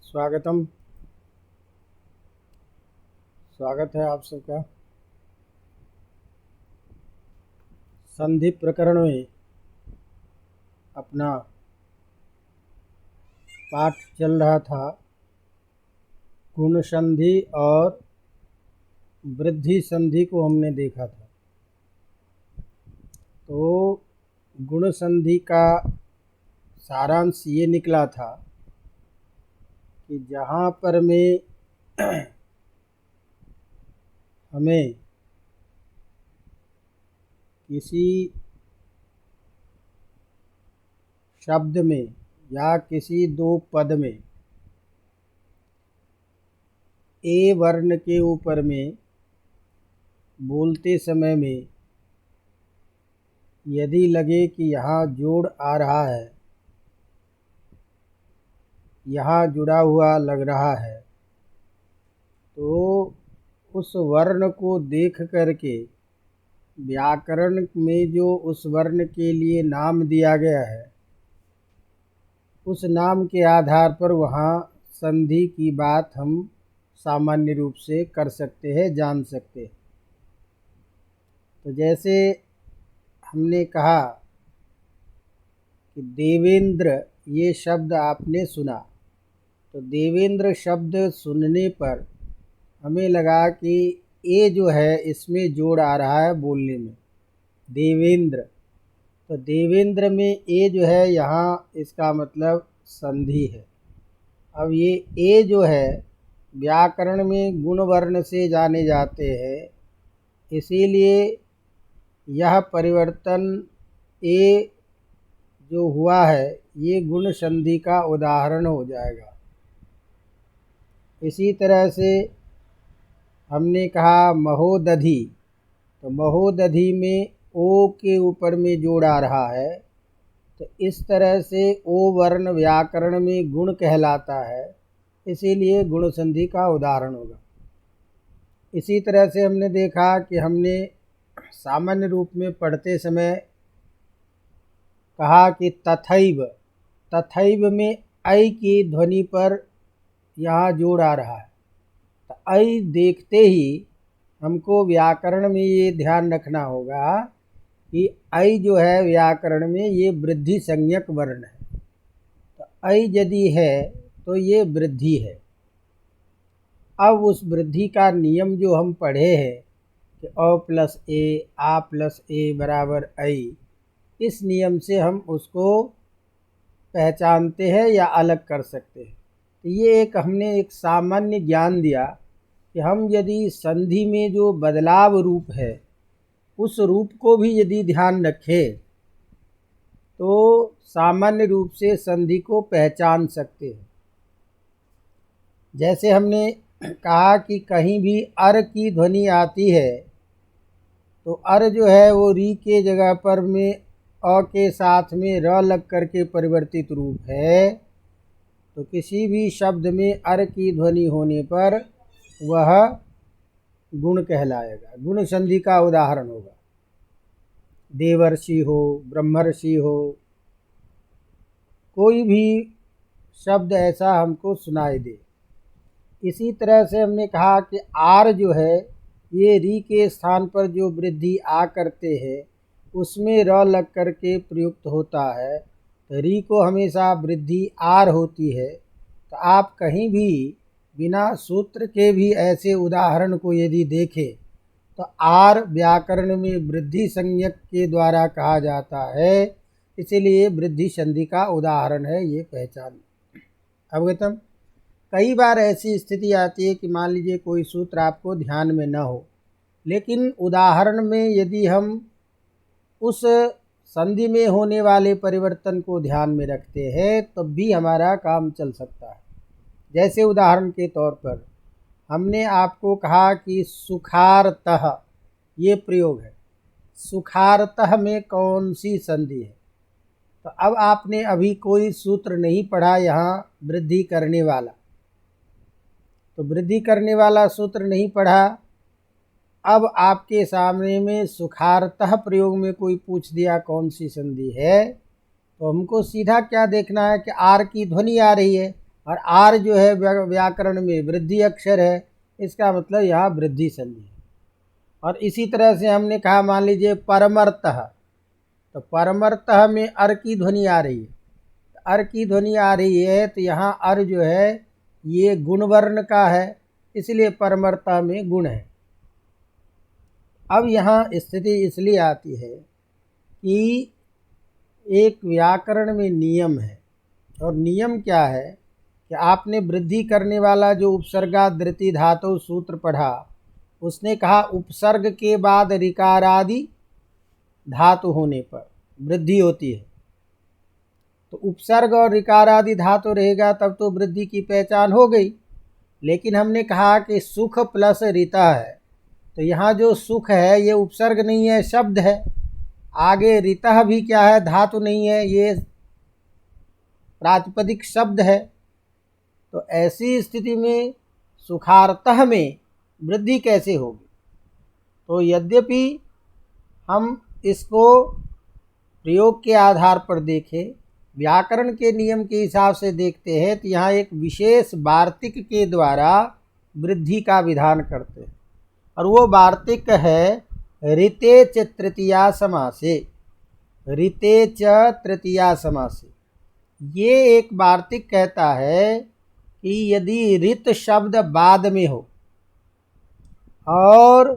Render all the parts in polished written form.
स्वागतम। स्वागत है आप सबका। संधि प्रकरण में अपना पाठ चल रहा था। गुण संधि और वृद्धि संधि को हमने देखा था। तो गुण संधि का सारांश ये निकला था कि जहाँ पर में हमें किसी शब्द में या किसी दो पद में ए वर्ण के ऊपर में बोलते समय में यदि लगे कि यहाँ जोड़ आ रहा है, यहाँ जुड़ा हुआ लग रहा है, तो उस वर्ण को देख करके व्याकरण में जो उस वर्ण के लिए नाम दिया गया है, उस नाम के आधार पर वहाँ संधि की बात हम सामान्य रूप से कर सकते हैं, जान सकते हैं। तो जैसे हमने कहा कि देवेंद्र ये शब्द आपने सुना, तो देवेंद्र शब्द सुनने पर हमें लगा कि ए जो है इसमें जोड़ आ रहा है बोलने में, देवेंद्र। तो देवेंद्र में ए जो है यहाँ इसका मतलब संधि है। अब ये ए जो है व्याकरण में गुण वर्ण से जाने जाते हैं, इसीलिए यह परिवर्तन ए जो हुआ है ये गुण संधि का उदाहरण हो जाएगा। इसी तरह से हमने कहा महोदधि, तो महोदधि में ओ के ऊपर में जोड़ आ रहा है, तो इस तरह से ओ वर्ण व्याकरण में गुण कहलाता है, इसीलिए गुण संधि का उदाहरण होगा। इसी तरह से हमने देखा कि हमने सामान्य रूप में पढ़ते समय कहा कि तथैव, तथैव में ऐ की ध्वनि पर यहाँ जोड़ आ रहा है। तो ऐ देखते ही हमको व्याकरण में ये ध्यान रखना होगा कि ऐ जो है व्याकरण में ये वृद्धि संज्ञक वर्ण है। तो ऐ यदि है तो ये वृद्धि है। अब उस वृद्धि का नियम जो हम पढ़े हैं कि अ प्लस ए, आ प्लस ए बराबर ऐ, इस नियम से हम उसको पहचानते हैं या अलग कर सकते हैं। तो ये एक हमने एक सामान्य ज्ञान दिया कि हम यदि संधि में जो बदलाव रूप है उस रूप को भी यदि ध्यान रखें तो सामान्य रूप से संधि को पहचान सकते हैं। जैसे हमने कहा कि कहीं भी अर की ध्वनि आती है तो अर जो है वो री के जगह पर में अ के साथ में र लग करके परिवर्तित रूप है। तो किसी भी शब्द में अर की ध्वनि होने पर वह गुण कहलाएगा, गुण संधि का उदाहरण होगा। देवर्षि हो, ब्रह्मर्षि हो, कोई भी शब्द ऐसा हमको सुनाई दे। इसी तरह से हमने कहा कि आर जो है ये री के स्थान पर जो वृद्धि आ करते हैं उसमें र लग करके प्रयुक्त होता है, तो री को हमेशा वृद्धि आर होती है। तो आप कहीं भी बिना सूत्र के भी ऐसे उदाहरण को यदि देखें तो आर व्याकरण में वृद्धि संज्ञक के द्वारा कहा जाता है, इसीलिए वृद्धि संधि का उदाहरण है, ये पहचान। अवगतम। कई बार ऐसी स्थिति आती है कि मान लीजिए कोई सूत्र आपको ध्यान में न हो, लेकिन उदाहरण में यदि हम उस संधि में होने वाले परिवर्तन को ध्यान में रखते हैं तब तो भी हमारा काम चल सकता है। जैसे उदाहरण के तौर पर हमने आपको कहा कि सुखारतः, ये प्रयोग है। सुखारतः में कौन सी संधि है? तो अब आपने अभी कोई सूत्र नहीं पढ़ा यहाँ वृद्धि करने वाला, तो वृद्धि करने वाला सूत्र नहीं पढ़ा। अब आपके सामने में सुखारतः प्रयोग में कोई पूछ दिया कौन सी संधि है, तो हमको सीधा क्या देखना है कि आर की ध्वनि आ रही है, और आर जो है व्याकरण में वृद्धि अक्षर है, इसका मतलब यहाँ वृद्धि संधि है। और इसी तरह से हमने कहा, मान लीजिए परमर्तः, तो परमर्तः में अर की ध्वनि आ रही है, अर की ध्वनि आ रही है तो यहाँ अर जो है ये गुण वर्ण का है, इसलिए परमर्तः में गुण है। अब यहाँ स्थिति इसलिए आती है कि एक व्याकरण में नियम है, और नियम क्या है कि आपने वृद्धि करने वाला जो उपसर्गादृति धातु सूत्र पढ़ा, उसने कहा उपसर्ग के बाद ऋकारादि धातु होने पर वृद्धि होती है। तो उपसर्ग और ऋकारादि धातु रहेगा तब तो वृद्धि की पहचान हो गई। लेकिन हमने कहा कि सुख प्लस ऋतः है, तो यहाँ जो सुख है ये उपसर्ग नहीं है, शब्द है। आगे ऋतः भी क्या है, धातु नहीं है, ये प्रातिपदिक शब्द है। तो ऐसी स्थिति में सुखार्तः में वृद्धि कैसे होगी? तो यद्यपि हम इसको प्रयोग के आधार पर देखें, व्याकरण के नियम के हिसाब से देखते हैं, तो यहाँ एक विशेष वार्तिक के द्वारा वृद्धि का विधान करते हैं, और वो वार्तिक है ऋते च तृतीया समासे, ऋते च तृतीया समासे। ये एक वार्तिक कहता है कि यदि ऋत शब्द बाद में हो और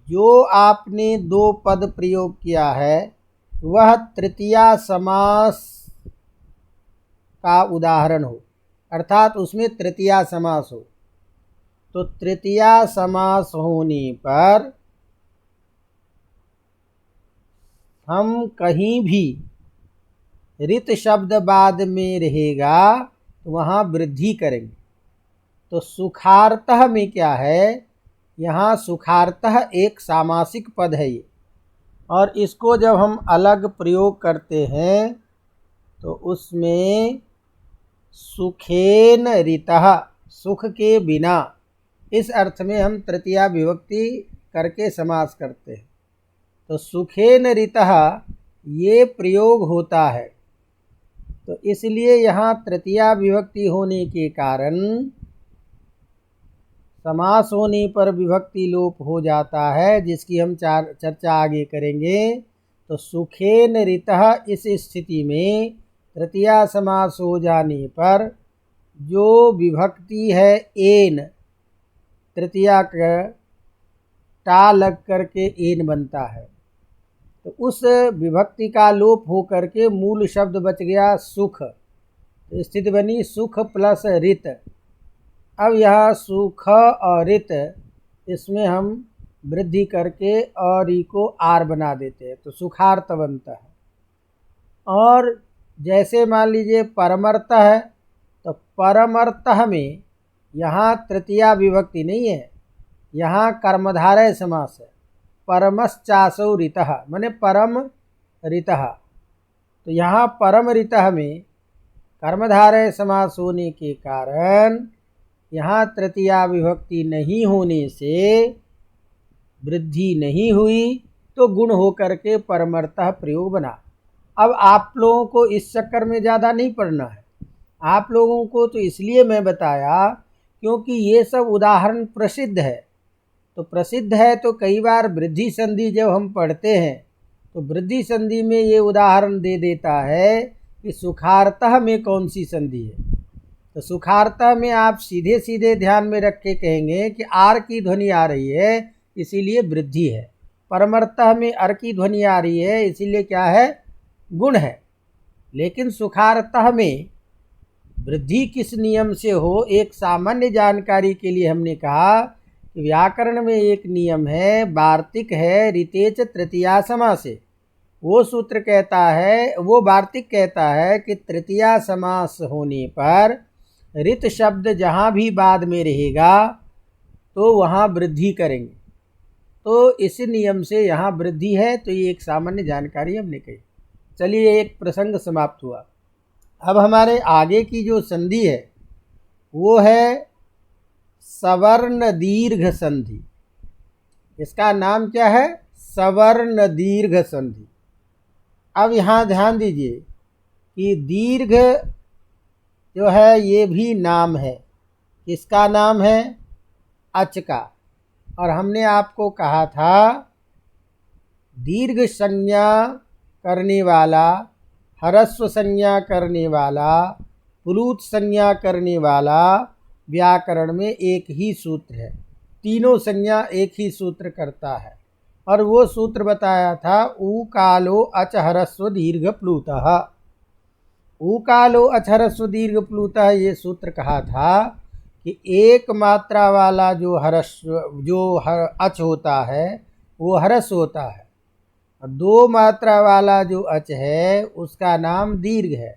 जो आपने दो पद प्रयोग किया है वह तृतीया समास का उदाहरण हो, अर्थात उसमें तृतीया समास हो, तो तृतीया समास होने पर हम कहीं भी ऋत शब्द बाद में रहेगा तो वहाँ वृद्धि करेंगे। तो सुखार्तः में क्या है, यहाँ सुखार्तः एक सामासिक पद है ये, और इसको जब हम अलग प्रयोग करते हैं तो उसमें सुखेन ऋतः, सुख के बिना, इस अर्थ में हम तृतीया विभक्ति करके समास करते हैं। तो सुखेन ऋतः ये प्रयोग होता है, तो इसलिए यहाँ तृतीया विभक्ति होने के कारण समास होने पर विभक्ति लोप हो जाता है, जिसकी हम चर्चा आगे करेंगे। तो सुखेन ऋतः इस स्थिति में तृतीया समास हो जाने पर जो विभक्ति है एन, तृतीया का टा लग करके एन बनता है, तो उस विभक्ति का लोप हो करके मूल शब्द बच गया सुख, तो स्थिति बनी सुख प्लस ऋत। अब यह सुख और ऋत, इसमें हम वृद्धि करके और ई को आर बना देते हैं, तो सुखार्त बनता है। और जैसे मान लीजिए परमर्तः है, तो परमर्तः में यहाँ तृतीया विभक्ति नहीं है, यहाँ कर्मधारय समास है, परमश्चासौ ऋतः माने परम ऋतः। तो यहाँ परम ऋतः में कर्मधारय समास होने के कारण यहाँ तृतीया विभक्ति नहीं होने से वृद्धि नहीं हुई, तो गुण होकर के परमर्तः प्रयोग बना। अब आप लोगों को इस चक्कर में ज़्यादा नहीं पढ़ना है, आप लोगों को तो इसलिए मैं बताया क्योंकि ये सब उदाहरण प्रसिद्ध है। तो प्रसिद्ध है तो कई बार वृद्धि संधि जब हम पढ़ते हैं तो वृद्धि संधि में ये उदाहरण दे देता है कि सुखार्तः में कौन सी संधि है। तो सुखार्तः में आप सीधे सीधे ध्यान में रख के कहेंगे कि आर की ध्वनि आ रही है इसीलिए वृद्धि है, परमर्तः में अर की ध्वनि आ रही है इसीलिए क्या है, गुण है। लेकिन सुखार्तः में वृद्धि किस नियम से हो, एक सामान्य जानकारी के लिए हमने कहा कि व्याकरण में एक नियम है, वार्तिक है ऋतेच तृतीया समासे। वो सूत्र कहता है, वो वार्तिक कहता है कि तृतीया समास होने पर ऋत शब्द जहाँ भी बाद में रहेगा तो वहाँ वृद्धि करेंगे। तो इस नियम से यहाँ वृद्धि है, तो ये एक सामान्य जानकारी हमने कही। चलिए, एक प्रसंग समाप्त हुआ। अब हमारे आगे की जो संधि है वो है सवर्ण दीर्घ संधि। इसका नाम क्या है, सवर्ण दीर्घ संधि। अब यहाँ ध्यान दीजिए कि दीर्घ जो है ये भी नाम है। किसका नाम है? अच का। और हमने आपको कहा था दीर्घ संज्ञा करने वाला, ह्रस्व संज्ञा करने वाला, प्लुत संज्ञा करने वाला व्याकरण में एक ही सूत्र है। तीनों संज्ञा एक ही सूत्र करता है। और वो सूत्र बताया था ऊ कालो अच ह्रस्व दीर्घ प्लुतः। ऊ कालो अच ह्रस्व दीर्घ प्लुतः ये सूत्र कहा था कि एक मात्रा वाला जो अच होता है वो ह्रस्व होता है, और दो मात्रा वाला जो अच है उसका नाम दीर्घ है,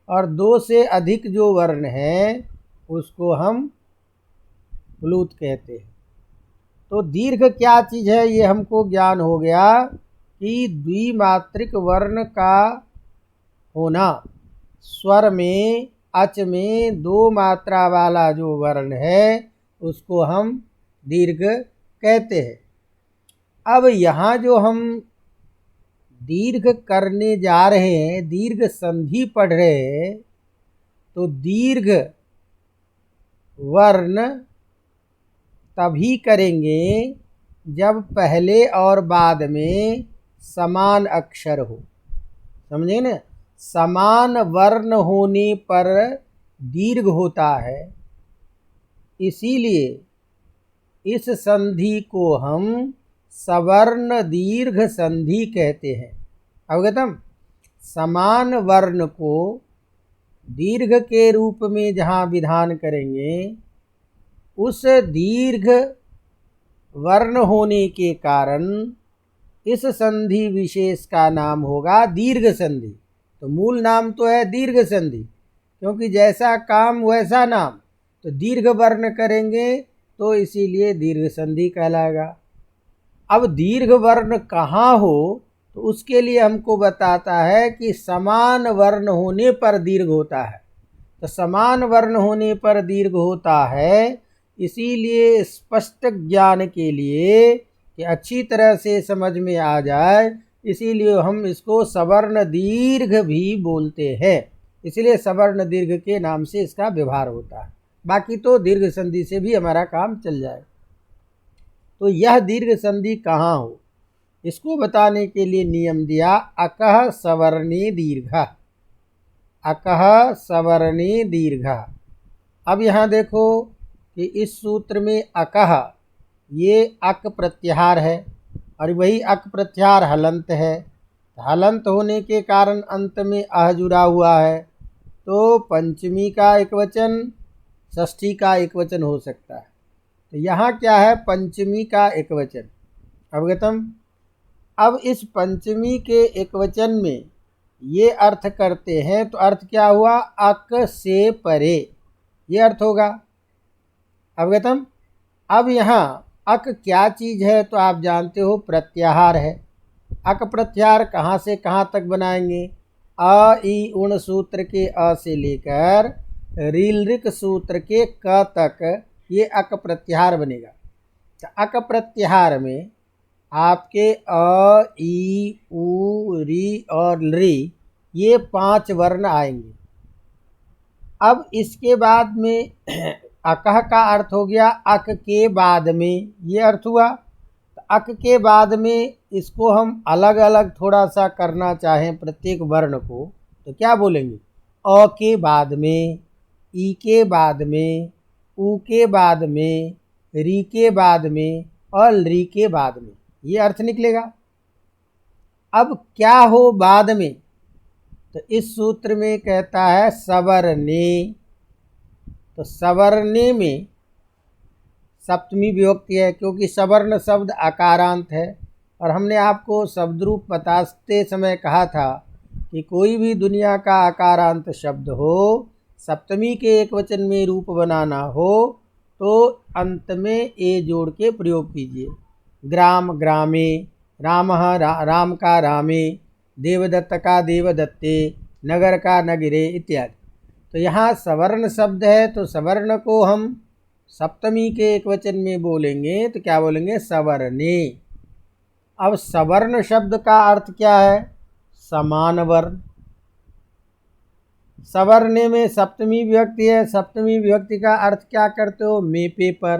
और दो से अधिक जो वर्ण है उसको हम प्लुत कहते हैं। तो दीर्घ क्या चीज़ है ये हमको ज्ञान हो गया कि द्विमात्रिक वर्ण का होना। स्वर में, अच में दो मात्रा वाला जो वर्ण है उसको हम दीर्घ कहते हैं। अब यहाँ जो हम दीर्घ करने जा रहे हैं, दीर्घ संधि पढ़ रहे हैं, तो दीर्घ वर्ण तभी करेंगे जब पहले और बाद में समान अक्षर हो। समझे न? समान वर्ण होने पर दीर्घ होता है, इसीलिए इस संधि को हम सवर्ण दीर्घ संधि कहते हैं। अवगतम? समान वर्ण को दीर्घ के रूप में जहाँ विधान करेंगे, उस दीर्घ वर्ण होने के कारण इस संधि विशेष का नाम होगा दीर्घ संधि। तो मूल नाम तो है दीर्घ संधि, क्योंकि जैसा काम वैसा नाम। तो दीर्घ वर्ण करेंगे तो इसीलिए दीर्घ संधि कहलाएगा। अब दीर्घ वर्ण कहाँ हो तो उसके लिए हमको बताता है कि समान वर्ण होने पर दीर्घ होता है। तो समान वर्ण होने पर दीर्घ होता है, इसीलिए स्पष्ट ज्ञान के लिए कि अच्छी तरह से समझ में आ जाए, इसीलिए हम इसको सवर्ण दीर्घ भी बोलते हैं। इसलिए सवर्ण दीर्घ के नाम से इसका व्यवहार होता है। बाकी तो दीर्घ संधि से भी हमारा काम चल जाए। तो यह दीर्घ संधि कहाँ हो इसको बताने के लिए नियम दिया अकह सवर्णी दीर्घ। अकह सवर्णी दीर्घ। अब यहाँ देखो कि इस सूत्र में अकह ये अक प्रत्याहार है, और वही अक प्रत्याहार हलंत है। हलंत होने के कारण अंत में अह जुड़ा हुआ है, तो पंचमी का एक वचन, षष्ठी का एक वचन हो सकता है। तो यहाँ क्या है? पंचमी का एक वचन। अवगतम? अब इस पंचमी के एक वचन में ये अर्थ करते हैं, तो अर्थ क्या हुआ? अक से परे, ये अर्थ होगा। अवगतम? अब यहाँ अक क्या चीज़ है तो आप जानते हो, प्रत्याहार है। अक प्रत्याहार कहाँ से कहाँ तक बनाएंगे? अ ई उण सूत्र के अ से लेकर रीलृक सूत्र के क तक ये अक प्रत्याहार बनेगा। तो अक प्रत्याहार में आपके अ ई उ री और री ये 5 वर्ण आएंगे। अब इसके बाद में अकह का अर्थ हो गया अक के बाद में, ये अर्थ हुआ। तो अक के बाद में इसको हम अलग अलग थोड़ा सा करना चाहें प्रत्येक वर्ण को, तो क्या बोलेंगे? अ के बाद में, ई के बाद में, उ के बाद में, री के बाद में और री के बाद में, ये अर्थ निकलेगा। अब क्या हो बाद में? तो इस सूत्र में कहता है सवर्णे। तो सवर्णे में सप्तमी विभक्ति है, क्योंकि सवर्ण शब्द आकारांत है। और हमने आपको शब्द रूप बताते समय कहा था कि कोई भी दुनिया का आकारांत शब्द हो, सप्तमी के एक वचन में रूप बनाना हो, तो अंत में ए जोड़ के प्रयोग कीजिए। ग्राम ग्रामे, रामः राम का रामे, देवदत्त का देवदत्ते, नगर का नगरे इत्यादि। तो यहाँ सवर्ण शब्द है, तो सवर्ण को हम सप्तमी के एक वचन में बोलेंगे तो क्या बोलेंगे? सवर्णे। अब सवर्ण शब्द का अर्थ क्या है? समान वर्ण। सवर्णे में सप्तमी विभक्ति है, सप्तमी विभक्ति का अर्थ क्या करते हो? मेपे पर।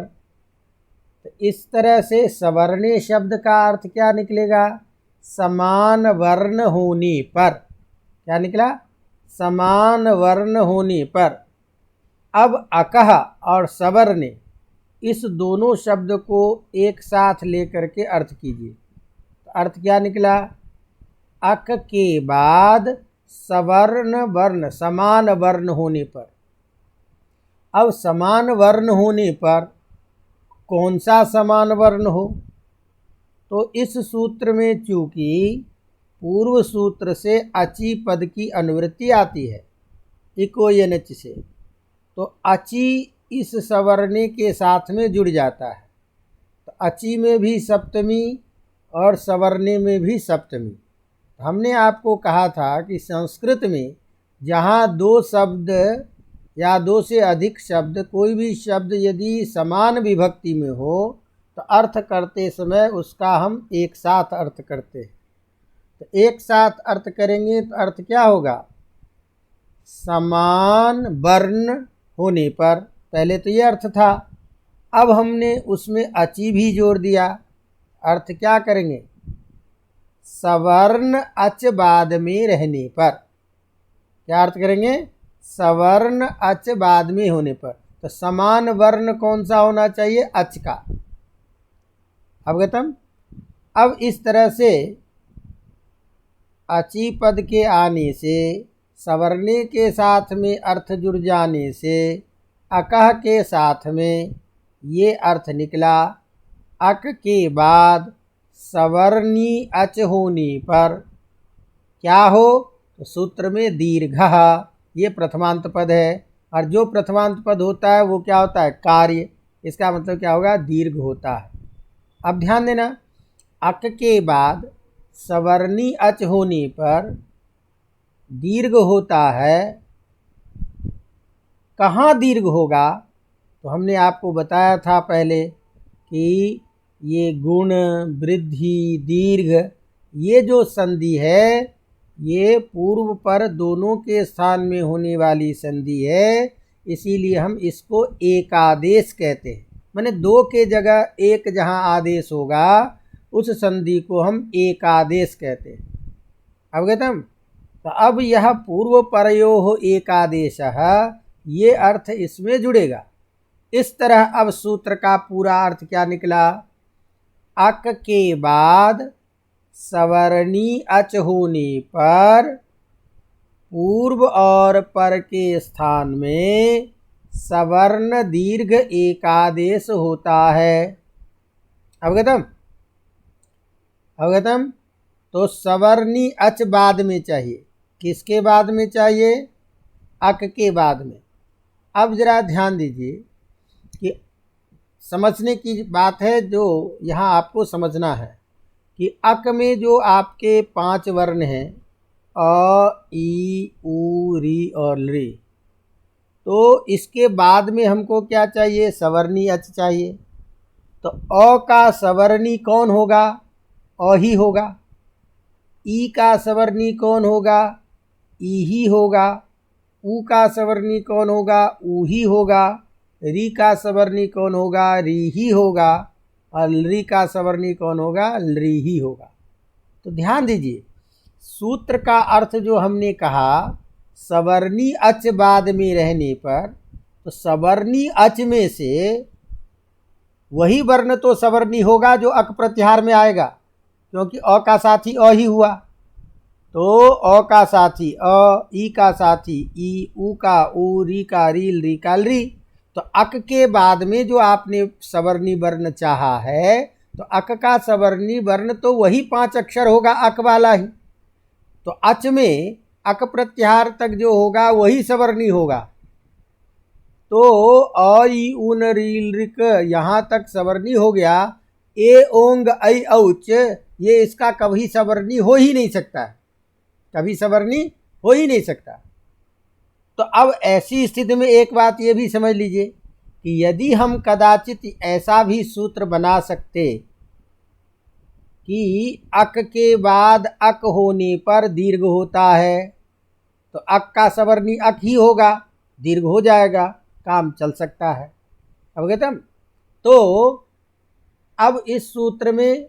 तो इस तरह से सवर्णे शब्द का अर्थ क्या निकलेगा? समान वर्ण होने पर। क्या निकला? समान वर्ण होने पर। अब अकह और सवर्णे इस दोनों शब्द को एक साथ लेकर के अर्थ कीजिए। तो अर्थ क्या निकला? अक के बाद सवर्ण वर्ण, समान वर्ण होने पर। अब समान वर्ण होने पर कौन सा समान वर्ण हो? तो इस सूत्र में चूंकि पूर्व सूत्र से अची पद की अनुवृत्ति आती है इको यनच से, तो अची इस सवर्णे के साथ में जुड़ जाता है। तो अची में भी सप्तमी और सवर्णे में भी सप्तमी। हमने आपको कहा था कि संस्कृत में जहाँ दो शब्द या दो से अधिक शब्द, कोई भी शब्द यदि समान विभक्ति में हो तो अर्थ करते समय उसका हम एक साथ अर्थ करते हैं। तो एक साथ अर्थ करेंगे तो अर्थ क्या होगा? समान वर्ण होने पर। पहले तो ये अर्थ था, अब हमने उसमें अची भी जोड़ दिया। अर्थ क्या करेंगे? सवर्ण अच बाद में रहने पर। क्या अर्थ करेंगे? सवर्ण अच बाद में होने पर। तो समान वर्ण कौन सा होना चाहिए? अच का। अवगतम? अब इस तरह से अची पद के आने से, सवर्णे के साथ में अर्थ जुड़ जाने से अकह के साथ में ये अर्थ निकला। अक के बाद सवर्णी अच होने पर क्या हो? तो सूत्र में दीर्घ, ये प्रथमांत पद है। और जो प्रथमांत पद होता है वो क्या होता है? कार्य। इसका मतलब क्या होगा? दीर्घ होता है। अब ध्यान देना, अक के बाद सवर्णी अच होने पर दीर्घ होता है। कहाँ दीर्घ होगा? तो हमने आपको बताया था पहले कि ये गुण, वृद्धि, दीर्घ, ये जो संधि है ये पूर्व पर दोनों के स्थान में होने वाली संधि है। इसीलिए हम इसको एकादेश कहते हैं। माने दो के जगह एक जहाँ आदेश होगा उस संधि को हम एकादेश कहते हैं। अवगतम? तो अब यह पूर्व परयोः एकादेशः, ये अर्थ इसमें जुड़ेगा। इस तरह अब सूत्र का पूरा अर्थ क्या निकला? अक के बाद सवर्णी अच होने पर पूर्व और पर के स्थान में सवर्ण दीर्घ एकादेश होता है। अवगतम? अवगतम? तो सवर्णी अच बाद में चाहिए। किसके बाद में चाहिए? अक के बाद में। अब जरा ध्यान दीजिए कि समझने की बात है, जो यहाँ आपको समझना है कि अक में जो आपके 5 वर्ण हैं अ, ई, उ, री और लृ, तो इसके बाद में हमको क्या चाहिए? सवर्णी अच चाहिए। तो अ का सवर्णी कौन होगा? अ ही होगा। ई का सवर्णी कौन होगा? ई ही होगा। उ का सवर्णी कौन होगा? उ ही होगा। री का सवर्णी कौन होगा? री ही होगा। और लृ का सवर्णी कौन होगा? लृ ही होगा। तो ध्यान दीजिए, सूत्र का अर्थ जो हमने कहा सवर्णी अच बाद में रहने पर, तो सवर्णी अच में से वही वर्ण तो सवर्णी होगा जो अक प्रत्याहार में आएगा, क्योंकि अ का साथी अ ही हुआ। तो अ का साथी अ, ई का साथी ई, उ का उ, री का री, लृ का लृ। तो अक के बाद में जो आपने सवर्णी वर्ण चाहा है, तो अक का सवर्णी वर्ण तो वही 5 अक्षर होगा, अक वाला ही। तो अच में अक प्रत्याहार तक जो होगा वही सवर्णी होगा। तो अ, ई, उन, री, लृक यहाँ तक सवर्णी हो गया। ए, ओंग, ऐ, औच, ये इसका कभी सवर्णी हो ही नहीं सकता, कभी सवर्णी हो ही नहीं सकता। तो अब ऐसी स्थिति में एक बात ये भी समझ लीजिए कि यदि हम कदाचित ऐसा भी सूत्र बना सकते कि अक के बाद अक होने पर दीर्घ होता है, तो अक का सवर्णी अक ही होगा, दीर्घ हो जाएगा, काम चल सकता है। अवगतम। तो अब इस सूत्र में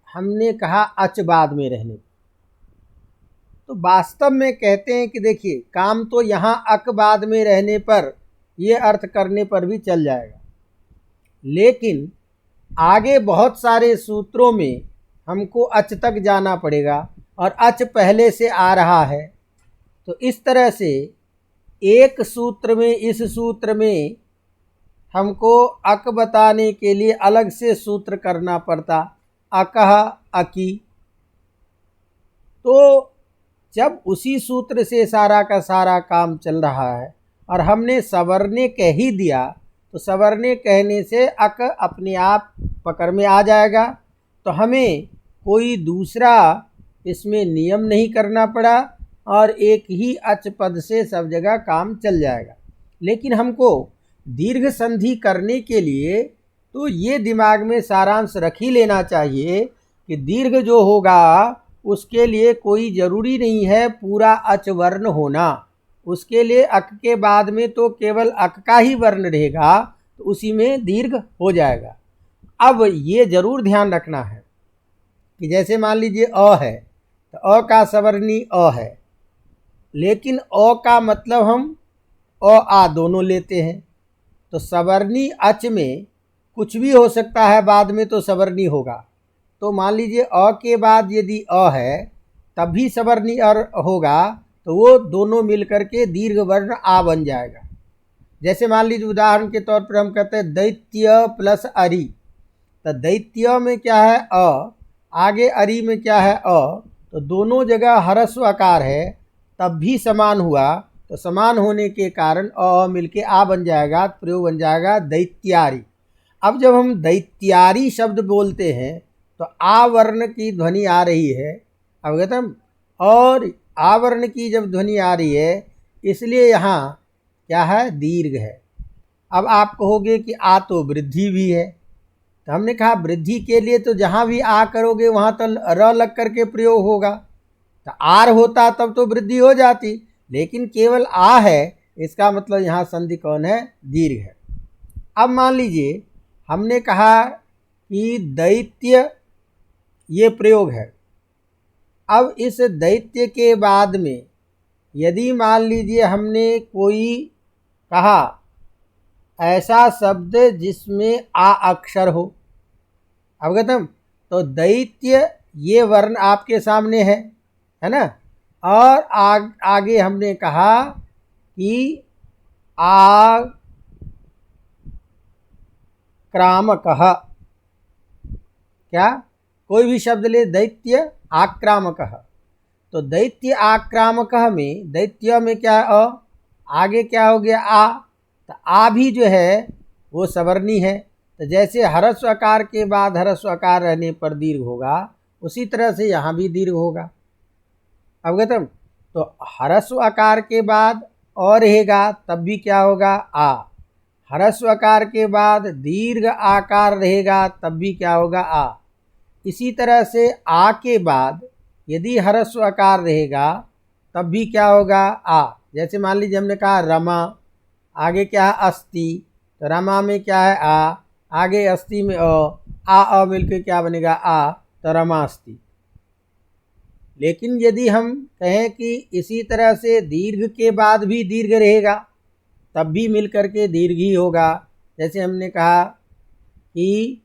हमने कहा अच बाद में रहने, तो वास्तव में कहते हैं कि देखिए काम तो यहाँ अक बाद में रहने पर, ये अर्थ करने पर भी चल जाएगा, लेकिन आगे बहुत सारे सूत्रों में हमको अच तक जाना पड़ेगा और अच पहले से आ रहा है। तो इस तरह से एक सूत्र में, इस सूत्र में हमको अक बताने के लिए अलग से सूत्र करना पड़ता, अकह अकी। तो जब उसी सूत्र से सारा का सारा काम चल रहा है और हमने सवर्णे कह ही दिया, तो सवर्णे कहने से अक अपने आप पकड़ में आ जाएगा, तो हमें कोई दूसरा इसमें नियम नहीं करना पड़ा और एक ही अच पद से सब जगह काम चल जाएगा। लेकिन हमको दीर्घ संधि करने के लिए तो ये दिमाग में सारांश रख ही लेना चाहिए कि दीर्घ जो होगा उसके लिए कोई ज़रूरी नहीं है पूरा अच वर्ण होना, उसके लिए अक के बाद में तो केवल अक का ही वर्ण रहेगा, तो उसी में दीर्घ हो जाएगा। अब ये ज़रूर ध्यान रखना है कि जैसे मान लीजिए अ है, तो अ का सवर्णी अ है, लेकिन अ का मतलब हम अ आ दोनों लेते हैं, तो सवर्णी अच में कुछ भी हो सकता है, बाद में तो सवर्णी होगा। तो मान लीजिए अ के बाद यदि अ है तब भी सवर्णी अर होगा, तो वो दोनों मिलकर के दीर्घ वर्ण आ बन जाएगा। जैसे मान लीजिए उदाहरण के तौर पर हम कहते हैं दैत्य प्लस अरि, तो दैत्य में क्या है अ, आगे अरि में क्या है अ, तो दोनों जगह ह्रस्व आकार है, तब भी समान हुआ, तो समान होने के कारण अ मिलके आ बन जाएगा, प्रयोग बन जाएगा दैत्यारी। अब जब हम दैत्यारी शब्द बोलते हैं तो आ वर्ण की ध्वनि आ रही है, अवगतम, और आ वर्ण की जब ध्वनि आ रही है इसलिए यहाँ क्या है, दीर्घ है। अब आप कहोगे कि आ तो वृद्धि भी है, तो हमने कहा वृद्धि के लिए तो जहाँ भी आ करोगे वहाँ तो र लग करके प्रयोग होगा, तो आर होता तब तो वृद्धि हो जाती, लेकिन केवल आ है, इसका मतलब यहाँ संधि कौन है, दीर्घ है। अब मान लीजिए हमने कहा कि दैत्य ये प्रयोग है, अब इस दैत्य के बाद में यदि मान लीजिए हमने कोई कहा ऐसा शब्द जिसमें आ अक्षर हो, अवगतम, तो दैत्य ये वर्ण आपके सामने है ना, और आगे हमने कहा कि आक्रामकः, क्या कोई भी शब्द ले, दैत्य आक्रामकः, तो दैत्य आक्रामकः में दैत्य में क्या है अ, आगे क्या हो गया आ, तो आ भी जो है वो सवर्णी है, तो जैसे ह्रस्व आकार के बाद ह्रस्व आकार रहने पर दीर्घ होगा, उसी तरह से यहाँ भी दीर्घ होगा, अवगतम। तो ह्रस्व आकार के बाद और रहेगा तब भी क्या होगा, आ, ह्रस्व आकार के बाद दीर्घ आकार रहेगा तब भी क्या होगा, आ। इसी तरह से आ के बाद यदि ह्रस्व आकार रहेगा तब भी क्या होगा, आ। जैसे मान लीजिए हमने कहा रमा, आगे क्या है अस्ति, तो रमा में क्या है आ, आगे अस्ति में आ मिलकर क्या बनेगा, आ, तो रमास्ति। लेकिन यदि हम कहें कि इसी तरह से दीर्घ के बाद भी दीर्घ रहेगा तब भी मिलकर के दीर्घ ही होगा। जैसे हमने कहा कि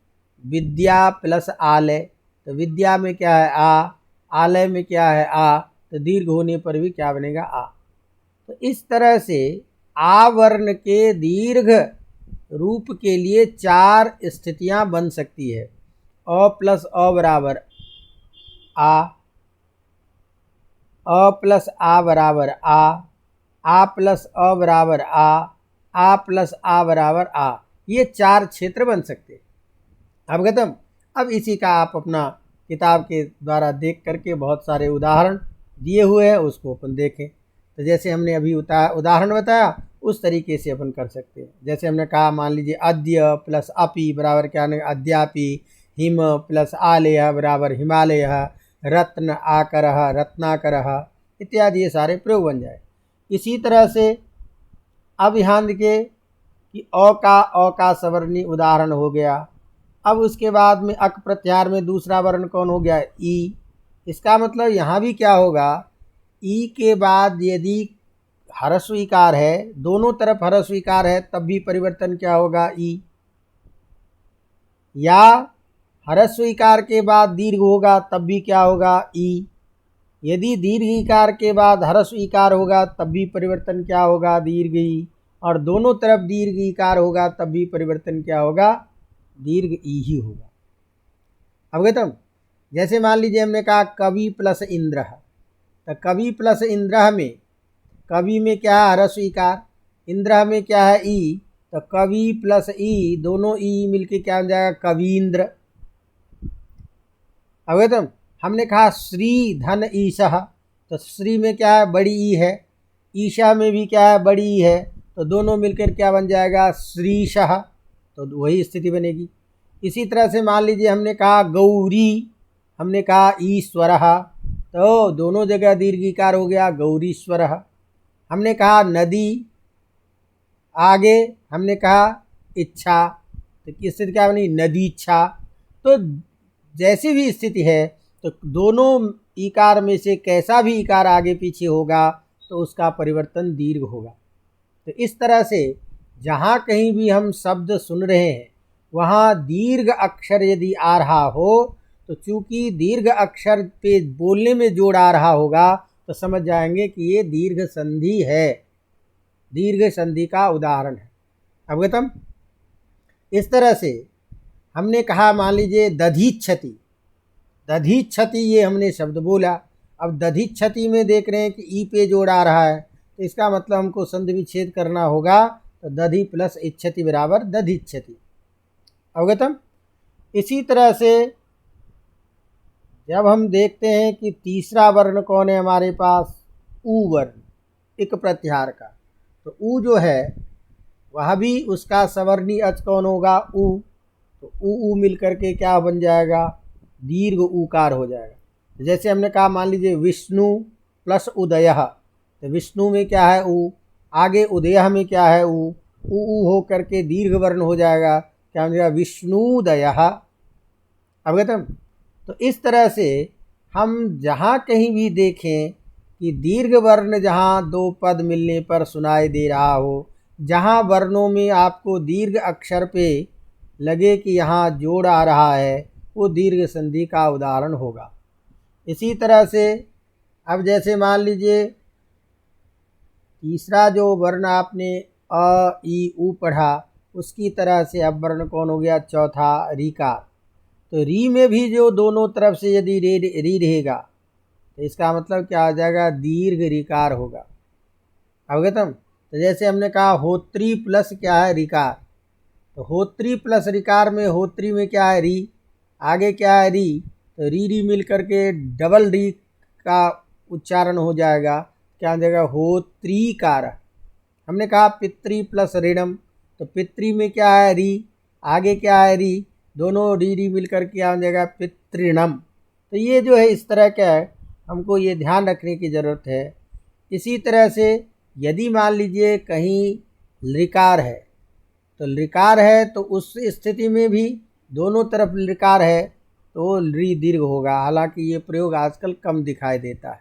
विद्या प्लस आलय, तो विद्या में क्या है आ, आलय में क्या है आ, तो दीर्घ होने पर भी क्या बनेगा, आ। तो इस तरह से आ वर्ण के दीर्घ रूप के लिए 4 स्थितियां बन सकती है। अ प्लस अ बराबर आ प्लस आ बराबर आ प्लस अ बराबर आ प्लस आ बराबर आ, ये 4 क्षेत्र बन सकते हैं, अवगतम। अब इसी का आप अपना किताब के द्वारा देख करके बहुत सारे उदाहरण दिए हुए हैं, उसको अपन देखें। तो जैसे हमने अभी उदाहरण बताया उस तरीके से अपन कर सकते हैं। जैसे हमने कहा मान लीजिए अद्य प्लस अपि बराबर क्या नहीं, अद्यापि, हिम प्लस आलय बराबर हिमालय, रत्न आकरः रत्नाकरः, इत्यादि ये सारे प्रयोग बन जाए। इसी तरह से अब ध्यान देखिए कि अ का सवर्णी उदाहरण हो गया। अब उसके बाद में अक प्रत्याहार में दूसरा वर्ण कौन हो गया? ई। इसका मतलब यहाँ भी क्या होगा, ई के बाद यदि ह्रस्व ईकार है, दोनों तरफ ह्रस्व ईकार है, तब भी परिवर्तन क्या होगा? ई। या ह्रस्व ईकार के बाद दीर्घ होगा तब भी क्या होगा? ई। यदि दीर्घ ईकार के बाद ह्रस्व ईकार होगा तब भी परिवर्तन क्या होगा? दीर्घ ई। और दोनों तरफ दीर्घ ईकार होगा तब भी परिवर्तन क्या होगा? दीर्घ ई ही होगा। अवगतम? जैसे मान लीजिए हमने कहा कवि प्लस इंद्र, तो कवि प्लस इंद्र में कवि में क्या है? ह्रस्व ईकार। इंद्र में क्या है? ई। तो कवि प्लस ई, दोनों ई मिलके क्या बन जाएगा? कवींद्र। अवगतम? हमने कहा श्री धन ईशः, तो श्री में क्या है? बड़ी ई है। ईशा में भी क्या है? बड़ी ई है। तो दोनों मिलकर क्या बन जाएगा? श्रीशः। तो वही स्थिति बनेगी। इसी तरह से मान लीजिए हमने कहा गौरी, हमने कहा ईश्वरः, तो दोनों जगह दीर्घ ईकार हो गया, गौरीश्वरः। हमने कहा नदी, आगे हमने कहा इच्छा, तो किस स्थिति क्या बनी? नदीच्छा। तो जैसी भी स्थिति है, तो दोनों ईकार में से कैसा भी ईकार आगे पीछे होगा तो उसका परिवर्तन दीर्घ होगा। तो इस तरह से जहाँ कहीं भी हम शब्द सुन रहे हैं वहाँ दीर्घ अक्षर यदि आ रहा हो, तो चूंकि दीर्घ अक्षर पे बोलने में जोड़ आ रहा होगा तो समझ जाएंगे कि ये दीर्घ संधि है, दीर्घ संधि का उदाहरण है। अवगतम? इस तरह से हमने कहा मान लीजिए दधिच्छति, दधिच्छति ये हमने शब्द बोला। अब दधिच्छति में देख रहे हैं कि ई पे जोड़ आ रहा है, तो इसका मतलब हमको संधि विच्छेद करना होगा, तो दधि प्लस इच्छति बराबर दधिच्छति। अवगतम? इसी तरह से जब हम देखते हैं कि तीसरा वर्ण कौन है हमारे पास? ऊ वर्ण, इक प्रत्याहार का। तो ऊ जो है वह भी उसका सवर्णी अच कौन होगा? ऊ। तो ऊ मिल करके क्या बन जाएगा? दीर्घ ऊकार हो जाएगा। जैसे हमने कहा मान लीजिए विष्णु प्लस उदयः, तो विष्णु में क्या है? ऊ। आगे उदयः में क्या है? ऊ। ऊ हो करके दीर्घ वर्ण हो जाएगा, क्या हो जाएगा? विष्णुदयः। अवगतम? तो इस तरह से हम जहाँ कहीं भी देखें कि दीर्घ वर्ण जहाँ दो पद मिलने पर सुनाई दे रहा हो, जहाँ वर्णों में आपको दीर्घ अक्षर पे लगे कि यहाँ जोड़ आ रहा है, वो दीर्घ संधि का उदाहरण होगा। इसी तरह से अब जैसे मान लीजिए तीसरा जो वर्ण आपने अ ई ऊ पढ़ा, उसकी तरह से अब वर्ण कौन हो गया? चौथा रीकार। तो री में भी जो दोनों तरफ से यदि री रहेगा तो इसका मतलब क्या आ जाएगा? दीर्घ रीकार होगा। अवगतम? तो जैसे हमने कहा होत्री प्लस क्या है? रीकार। तो होत्री प्लस रीकार में होत्री में क्या है? री। आगे क्या है? री। तो री मिल करके डबल री का उच्चारण हो जाएगा, क्या हो जाएगा? होत्रीकार। हमने कहा पितृ प्लस ऋणम, तो पितृ में क्या है? री। आगे क्या है? री। दोनों री मिल कर क्या हो जाएगा? पितृणम। तो ये जो है इस तरह का है, हमको ये ध्यान रखने की ज़रूरत है। इसी तरह से यदि मान लीजिए कहीं लृकार है, तो लृकार है तो उस स्थिति में भी दोनों तरफ लृकार है तो री दीर्घ होगा। हालांकि ये प्रयोग आजकल कम दिखाई देता है।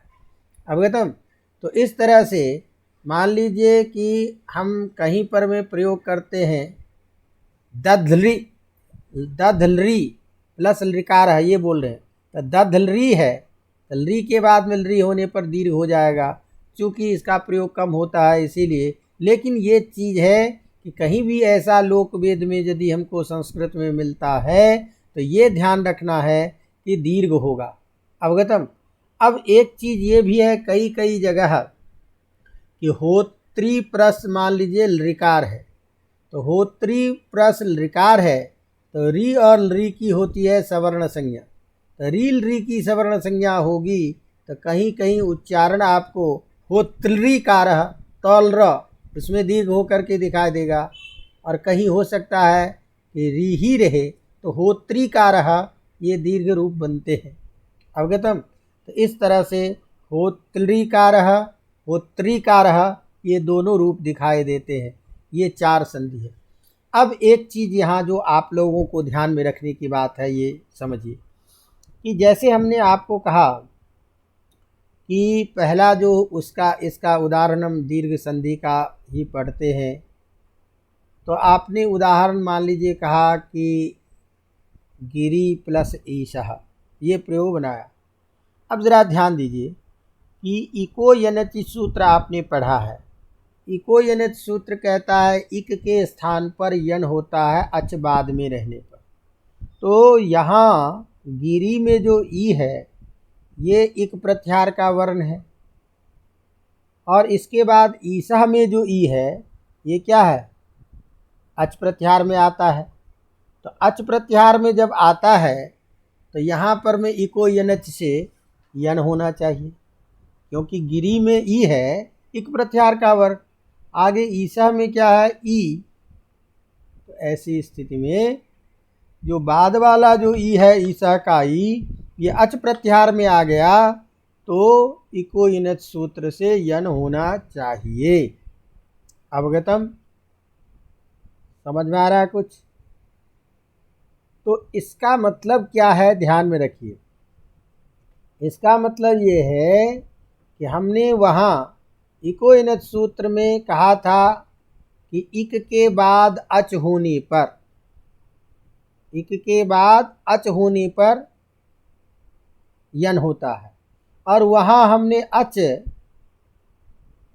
अवगतम? तो इस तरह से मान लीजिए कि हम कहीं पर में प्रयोग करते हैं दधलरी, दधलरी प्लस लृकार है ये बोल रहे हैं, तो दधलरी है, तो लरी के बाद में लरी होने पर दीर्घ हो जाएगा, चूँकि इसका प्रयोग कम होता है इसीलिए। लेकिन ये चीज़ है कि कहीं भी ऐसा लोक वेद में यदि हमको संस्कृत में मिलता है तो ये ध्यान रखना है कि दीर्घ होगा। अवगतम? अब एक चीज़ ये भी है कई कई जगह कि होत्री प्लस मान लीजिए लृकार है, तो होत्री प्लस लृकार है तो री और लरी की होती है सवर्ण संज्ञा, तो री लरी की सवर्ण संज्ञा होगी तो कहीं कहीं उच्चारण आपको होत्रीकार तौल र इसमें दीर्घ हो करके दिखाई देगा, और कहीं हो सकता है कि री ही रहे तो होत्रीकार ये दीर्घ रूप बनते हैं। अवगतम? तो इस तरह से होत्रिकारः, होत्रिकारः, ये दोनों रूप दिखाई देते हैं। ये 4 संधि है। अब एक चीज़ यहाँ जो आप लोगों को ध्यान में रखने की बात है, ये समझिए कि जैसे हमने आपको कहा कि पहला जो उसका इसका उदाहरण हम दीर्घ संधि का ही पढ़ते हैं, तो आपने उदाहरण मान लीजिए कहा कि गिरी प्लस ईशः, ये प्रयोग बनाया। अब ज़रा ध्यान दीजिए कि इको यनचि सूत्र आपने पढ़ा है। इको यनच सूत्र कहता है इक के स्थान पर यन होता है अच बाद में रहने पर। तो यहाँ गिरी में जो ई है ये इक प्रत्याहार का वर्ण है, और इसके बाद ईशः में जो ई है ये क्या है, अच प्रत्याहार में आता है। तो अच प्रत्याहार में जब आता है तो यहाँ पर में इको यनच से यन होना चाहिए, क्योंकि गिरी में ई है इक प्रत्याहार का वर्ग। आगे ईशः में क्या है, ई। तो ऐसी स्थिति में जो बाद वाला जो ई है ईशः का ई, ये अच प्रत्याहार में आ गया, तो इको यनच सूत्र से यन होना चाहिए। अवगतम? समझ में आ रहा है कुछ? तो इसका मतलब क्या है, ध्यान में रखिए। इसका मतलब ये है कि हमने वहाँ इको यनच सूत्र में कहा था कि इक के बाद अच होने पर, इक के बाद अच होने पर यन होता है, और वहाँ हमने अच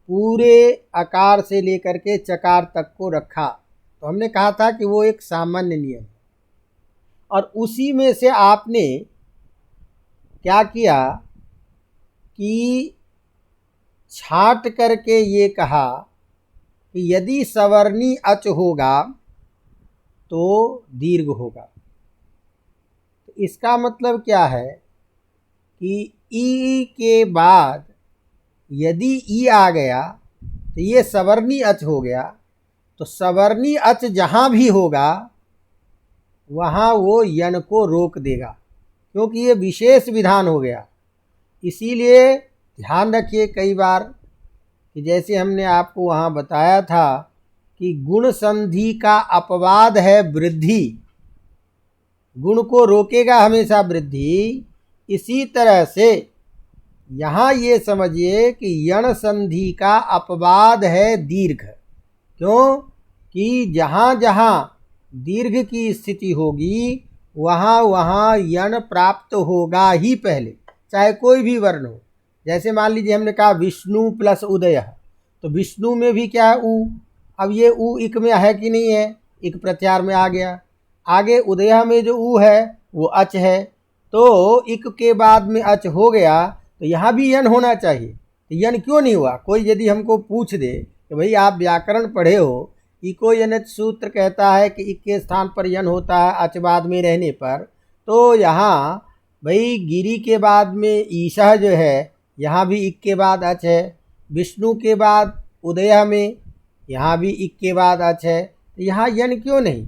पूरे आकार से लेकर के चकार तक को रखा। तो हमने कहा था कि वो एक सामान्य नियम है, और उसी में से आपने क्या किया कि छांट करके ये कहा कि यदि सवर्णी अच होगा तो दीर्घ होगा। तो इसका मतलब क्या है कि ई के बाद यदि ई आ गया तो ये सवर्णी अच हो गया। तो सवर्णी अच जहाँ भी होगा वहाँ वो यन को रोक देगा, क्योंकि ये विशेष विधान हो गया। इसीलिए ध्यान रखिए कई बार कि जैसे हमने आपको वहाँ बताया था कि गुण संधि का अपवाद है वृद्धि, गुण को रोकेगा हमेशा वृद्धि। इसी तरह से यहाँ ये समझिए कि यण संधि का अपवाद है दीर्घ। क्यों? कि जहाँ जहाँ दीर्घ की स्थिति होगी वहाँ वहाँ यण प्राप्त होगा ही पहले, चाहे कोई भी वर्ण हो। जैसे मान लीजिए हमने कहा विष्णु प्लस उदय, तो विष्णु में भी क्या है, ऊ। अब ये ऊ इक में है कि नहीं है, इक प्रत्याहार में आ गया। आगे उदय में जो ऊ है वो अच है, तो इक के बाद में अच हो गया, तो यहाँ भी यन होना चाहिए। तो यन क्यों नहीं हुआ? कोई यदि हमको पूछ दे कि भाई आप व्याकरण पढ़े हो, इको यनच सूत्र कहता है कि इक के स्थान पर यन होता है अच बाद में रहने पर, तो यहाँ भाई गिरी के बाद में ईशः जो है यहाँ भी इक के बाद अच है, विष्णु के बाद उदय में यहाँ भी इक के बाद अच है, तो यहाँ यन क्यों नहीं?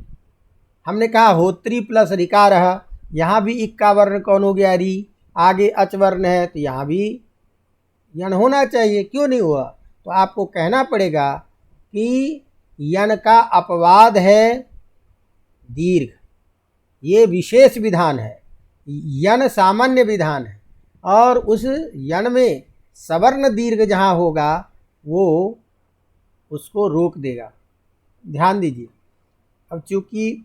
हमने कहा होत्री प्लस ऋकारः, यहाँ भी इक का वर्ण कौन हो गया, री। आगे अच वर्ण है तो यहाँ भी यन होना चाहिए, क्यों नहीं हुआ? तो आपको कहना पड़ेगा कि यन का अपवाद है दीर्घ, ये विशेष विधान है। यन सामान्य विधान है, और उस यन में सवर्ण दीर्घ जहाँ होगा वो उसको रोक देगा। ध्यान दीजिए। अब चूँकि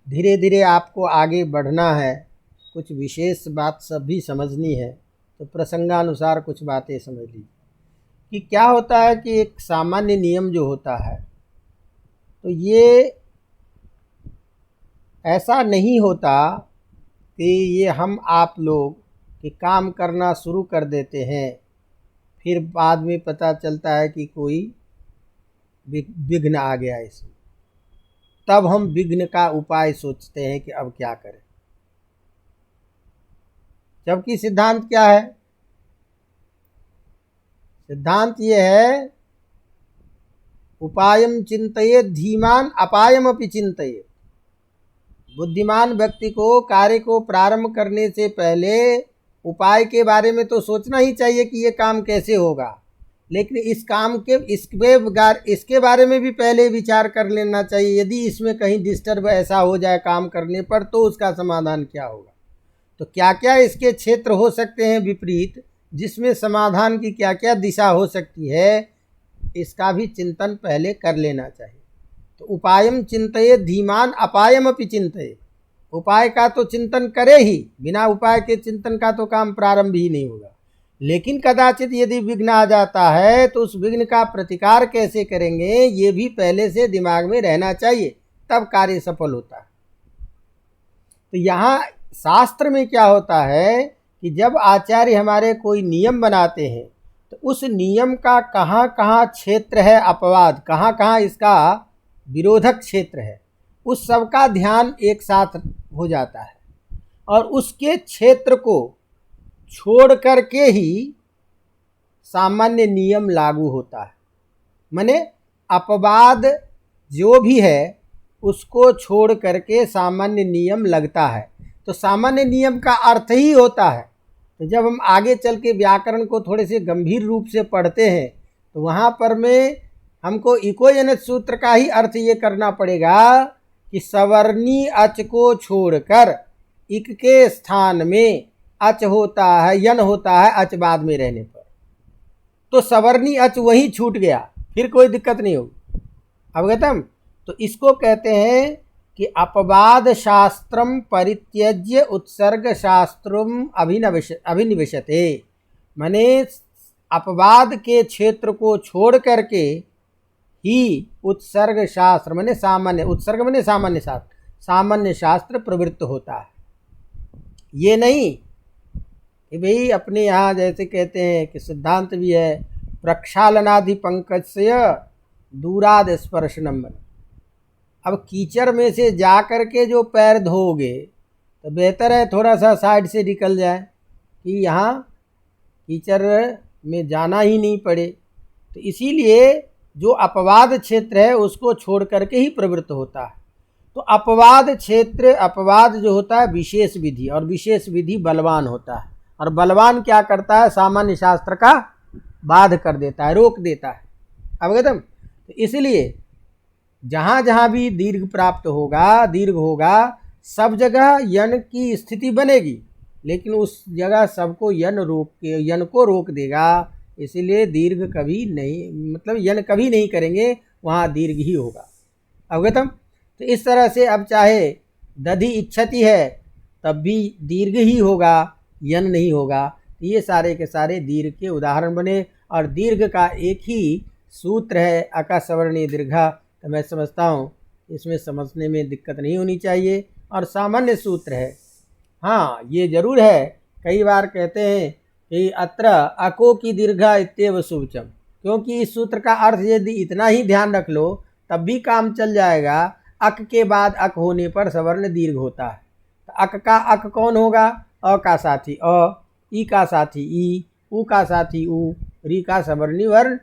धीरे धीरे आपको आगे बढ़ना है, कुछ विशेष बात सब भी समझनी है, तो प्रसंगानुसार कुछ बातें समझ लीजिए कि क्या होता है कि एक सामान्य नियम जो होता है, तो ये ऐसा नहीं होता कि ये हम आप लोग कि काम करना शुरू कर देते हैं, फिर बाद में पता चलता है कि कोई विघ्न आ गया इसमें, तब हम विघ्न का उपाय सोचते हैं कि अब क्या करें। जबकि सिद्धांत क्या है? सिद्धांत ये है उपायम चिंतयेत् धीमान अपायमपि चिंतयेत्। बुद्धिमान व्यक्ति को कार्य को प्रारंभ करने से पहले उपाय के बारे में तो सोचना ही चाहिए कि ये काम कैसे होगा, लेकिन इस काम के इसके बारे में भी पहले विचार कर लेना चाहिए। यदि इसमें कहीं डिस्टर्ब ऐसा हो जाए काम करने पर तो उसका समाधान क्या होगा। तो क्या क्या इसके क्षेत्र हो सकते हैं विपरीत, जिसमें समाधान की क्या क्या दिशा हो सकती है, इसका भी चिंतन पहले कर लेना चाहिए। तो उपायम चिंतये धीमान अपायम अपि चिंतये, उपाय का तो चिंतन करे ही, बिना उपाय के चिंतन का तो काम प्रारंभ ही नहीं होगा। लेकिन कदाचित यदि विघ्न आ जाता है तो उस विघ्न का प्रतिकार कैसे करेंगे, ये भी पहले से दिमाग में रहना चाहिए, तब कार्य सफल होता है। तो यहाँ शास्त्र में क्या होता है कि जब आचार्य हमारे कोई नियम बनाते हैं तो उस नियम का कहाँ कहाँ क्षेत्र है अपवाद, कहाँ कहाँ इसका विरोधक क्षेत्र है, उस सब का ध्यान एक साथ हो जाता है और उसके क्षेत्र को छोड़ करके ही सामान्य नियम लागू होता है। माने अपवाद जो भी है उसको छोड़ करके सामान्य नियम लगता है। तो सामान्य नियम का अर्थ ही होता है। तो जब हम आगे चल के व्याकरण को थोड़े से गंभीर रूप से पढ़ते हैं तो वहाँ पर में हमको इको यनच सूत्र का ही अर्थ ये करना पड़ेगा कि सवर्णी अच को छोड़कर इक के स्थान में अच होता है, यन होता है अच बाद में रहने पर। तो सवर्णी अच वहीं छूट गया, फिर कोई दिक्कत नहीं होगी। अवगतम। तो इसको कहते हैं कि अपवाद शास्त्रम परित्यज्य उत्सर्ग शास्त्रम अभिनिवेशते, माने अपवाद के क्षेत्र को छोड़ करके ही उत्सर्ग शास्त्र माने सामान्य, उत्सर्ग माने सामान्य शास्त्र, सामान्य शास्त्र प्रवृत्त होता है। ये नहीं कि भाई अपने यहाँ जैसे कहते हैं कि सिद्धांत भी है प्रक्षालनादि पंकजस्य दूराद स्पर्शनम। अब कीचड़ में से जा कर के जो पैर धोगे तो बेहतर है थोड़ा सा साइड से निकल जाए कि यहाँ कीचड़ में जाना ही नहीं पड़े। तो इसीलिए जो अपवाद क्षेत्र है उसको छोड़ करके ही प्रवृत्त होता है। तो अपवाद क्षेत्र, अपवाद जो होता है विशेष विधि, और विशेष विधि बलवान होता है, और बलवान क्या करता है, सामान्य शास्त्र का बाध कर देता है, रोक देता है। अवगतम। तो इसलिए जहाँ जहाँ भी दीर्घ प्राप्त होगा, दीर्घ होगा, सब जगह यन की स्थिति बनेगी, लेकिन उस जगह सबको यन को रोक देगा। इसीलिए दीर्घ कभी नहीं, मतलब यन कभी नहीं करेंगे, वहाँ दीर्घ ही होगा। अवगतम। तो इस तरह से अब चाहे दधि इच्छति है तब भी दीर्घ ही होगा, यन नहीं होगा। ये सारे के सारे दीर्घ के उदाहरण बने, और दीर्घ का एक ही सूत्र है अकसवर्णी दीर्घा। तो मैं समझता हूँ इसमें समझने में दिक्कत नहीं होनी चाहिए, और सामान्य सूत्र है। हाँ ये जरूर है, कई बार कहते हैं कि अत्र अको की दीर्घा इत्येव शुभचम, क्योंकि इस सूत्र का अर्थ यदि इतना ही ध्यान रख लो तब भी काम चल जाएगा। अक के बाद अक होने पर सवर्ण दीर्घ होता है। तो अक का अक कौन होगा, अ का साथी अ, ई का साथी ई, उ का साथी उ, री का सवर्णी वर्ण